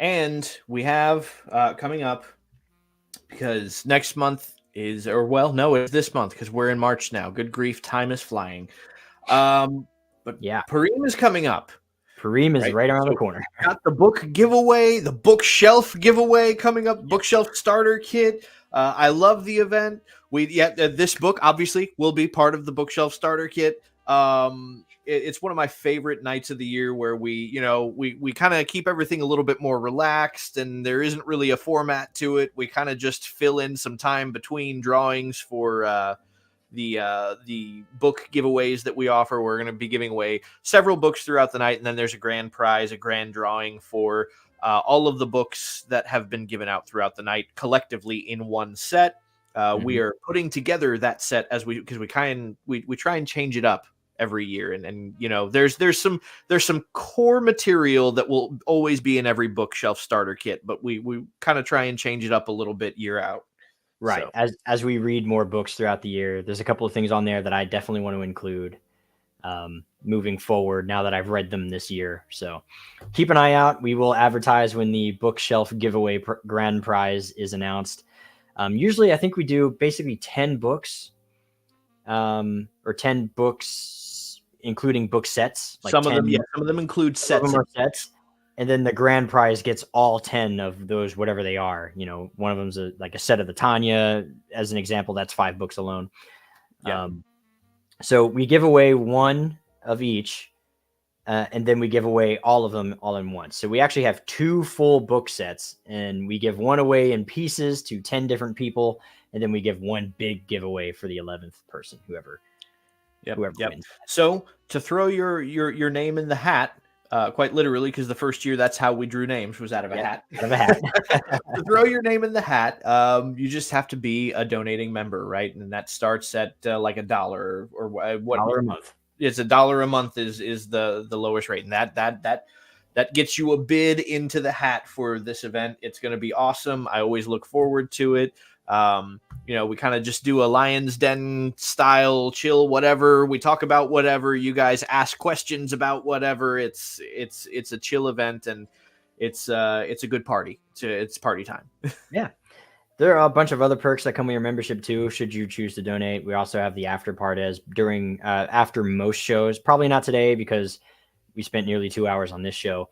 And we have coming up, because next month is, or well, no, it's this month because we're in March now. Good grief, time is flying. But Yeah. Purim is coming up. Purim is right around the corner. Got the book giveaway, the bookshelf giveaway coming up, bookshelf starter kit. I love the event. This book obviously will be part of the bookshelf starter kit. It's one of my favorite nights of the year where we kind of keep everything a little bit more relaxed, and there isn't really a format to it. We kind of just fill in some time between drawings for the book giveaways that we offer. We're going to be giving away several books throughout the night, and then there's a grand prize, a grand drawing for all of the books that have been given out throughout the night collectively in one set. We are putting together that set because we try and change it up every year, and there's some core material that will always be in every bookshelf starter kit, but we kind of try and change it up a little bit year out. Right. So, as we read more books throughout the year, there's a couple of things on there that I definitely want to include moving forward now that I've read them this year. So keep an eye out. We will advertise when the bookshelf giveaway grand prize is announced. Usually I think we do basically 10 books or 10 books, including book sets. Like some of them include sets. Some of them are sets. And then the grand prize gets all 10 of those, whatever they are. One of them's like a set of the Tanya, as an example. That's 5 books alone. Yeah. So we give away one of each, and then we give away all of them all in once. So we actually have 2 full book sets, and we give one away in pieces to 10 different people, and then we give one big giveaway for the 11th person, whoever wins. So to throw your name in the hat, quite literally, because the first year that's how we drew names, was out of a hat. Out of a hat. To throw your name in the hat, you just have to be a donating member, right? And that starts at like $1 or what? $1 a month. It's $1 a month is the lowest rate, and that gets you a bid into the hat for this event. It's going to be awesome. I always look forward to it. We kind of just do a Lion's Den style chill, whatever. We talk about whatever. You guys ask questions about whatever. It's a chill event, and it's a good party. It's party time. Yeah. There are a bunch of other perks that come with your membership too, should you choose to donate. We also have the after parties after most shows. Probably not today because we spent nearly 2 hours on this show.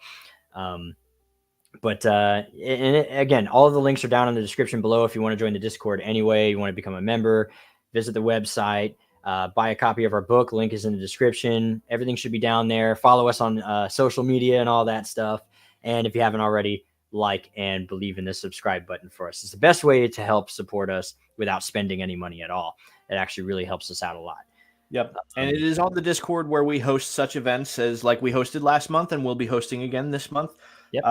But again, all of the links are down in the description below. If you want to join the Discord anyway, you want to become a member, visit the website, buy a copy of our book. Link is in the description. Everything should be down there. Follow us on social media and all that stuff. And if you haven't already, like and believe in the subscribe button for us. It's the best way to help support us without spending any money at all. It actually really helps us out a lot. Yep. And it is on the Discord where we host such events as like we hosted last month and we'll be hosting again this month. Yep.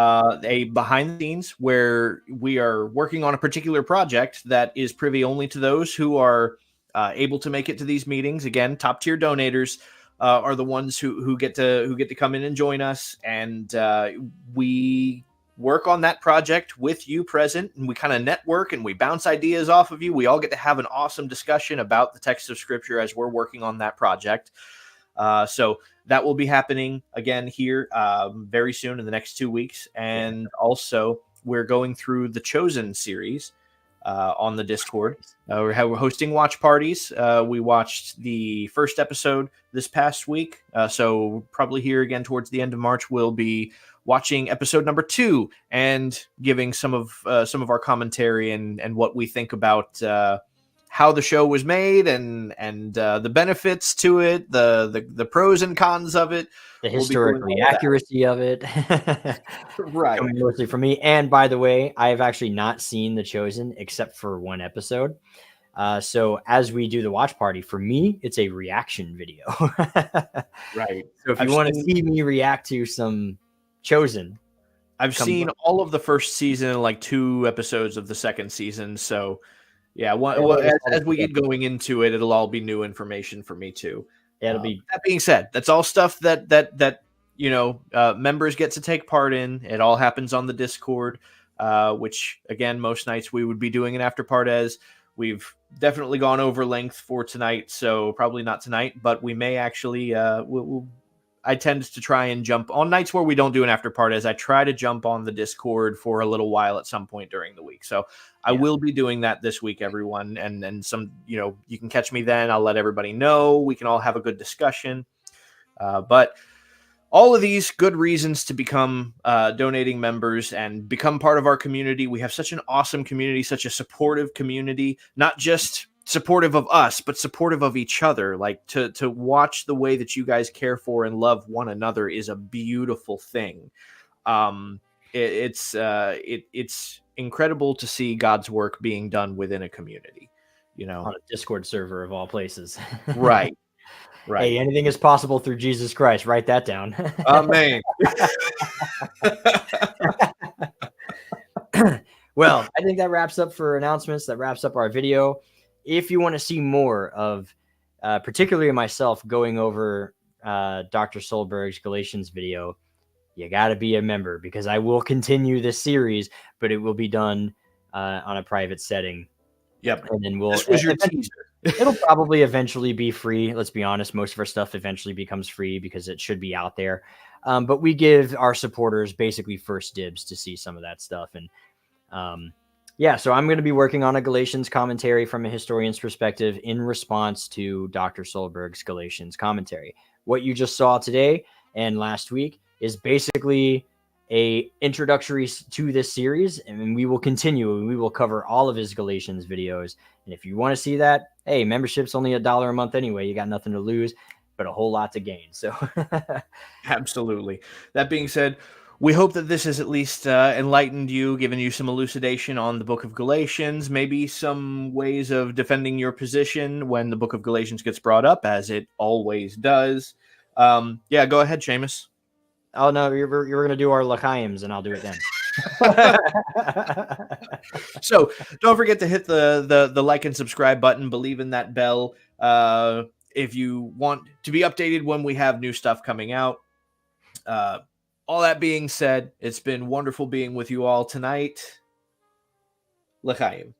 A behind the scenes where we are working on a particular project that is privy only to those who are able to make it to these meetings. Again, top tier donators are the ones who get to come in and join us, and we work on that project with you present, and we kind of network and we bounce ideas off of you. We all get to have an awesome discussion about the text of Scripture as we're working on that project. So that will be happening again here very soon in the next 2 weeks. And also we're going through the Chosen series on the Discord. We're hosting watch parties. We watched the first episode this past week. So probably here again towards the end of March, we'll be watching episode number 2 and giving some of our commentary and what we think about how the show was made and the benefits to it, the pros and cons of it, the historical accuracy of it. Right. Mostly for me. And by the way, I have actually not seen The Chosen except for one episode. So as we do the watch party, for me, it's a reaction video. Right. So if you want to see me react to some Chosen, I've seen all of the first season and like 2 episodes of the second season. So yeah, as we get going into it, it'll all be new information for me too. Yeah, it'll be. That being said, that's all stuff that members get to take part in. It all happens on the Discord, which again, most nights we would be doing an after parties. We've definitely gone over length for tonight, so probably not tonight, but we may actually we'll I tend to try and jump on nights where we don't do an after party, as I try to jump on the Discord for a little while at some point during the week. So I will be doing that this week, everyone. And some, you can catch me then. I'll let everybody know. We can all have a good discussion. But all of these good reasons to become donating members and become part of our community. We have such an awesome community, such a supportive community, not just supportive of us, but supportive of each other. Like to watch the way that you guys care for and love one another is a beautiful thing. It's incredible to see God's work being done within a community, on a Discord server of all places. Right. Right. Hey, anything is possible through Jesus Christ. Write that down. Amen. Well, I think that wraps up for announcements. That wraps up our video. If you want to see more of, particularly myself, going over Dr. Solberg's Galatians video, you got to be a member, because I will continue this series, but it will be done on a private setting. Yep. And then we'll. This was your teaser. It'll probably eventually be free. Let's be honest. Most of our stuff eventually becomes free because it should be out there. But we give our supporters basically first dibs to see some of that stuff. And so I'm going to be working on a Galatians commentary from a historian's perspective in response to Dr. Solberg's Galatians commentary. What you just saw today and last week is basically a introductory to this series, and we will continue. We will cover all of his Galatians videos. And if you want to see that, hey, membership's only $1 a month anyway. You got nothing to lose, but a whole lot to gain. So Absolutely. That being said, we hope that this has at least enlightened you, given you some elucidation on the book of Galatians, maybe some ways of defending your position when the book of Galatians gets brought up, as it always does. Go ahead, Seamus. Oh, no, you're going to do our L'chaims, and I'll do it then. So don't forget to hit the like and subscribe button. Believe in that bell if you want to be updated when we have new stuff coming out. All that being said, it's been wonderful being with you all tonight. L'chaim.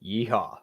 Yeehaw.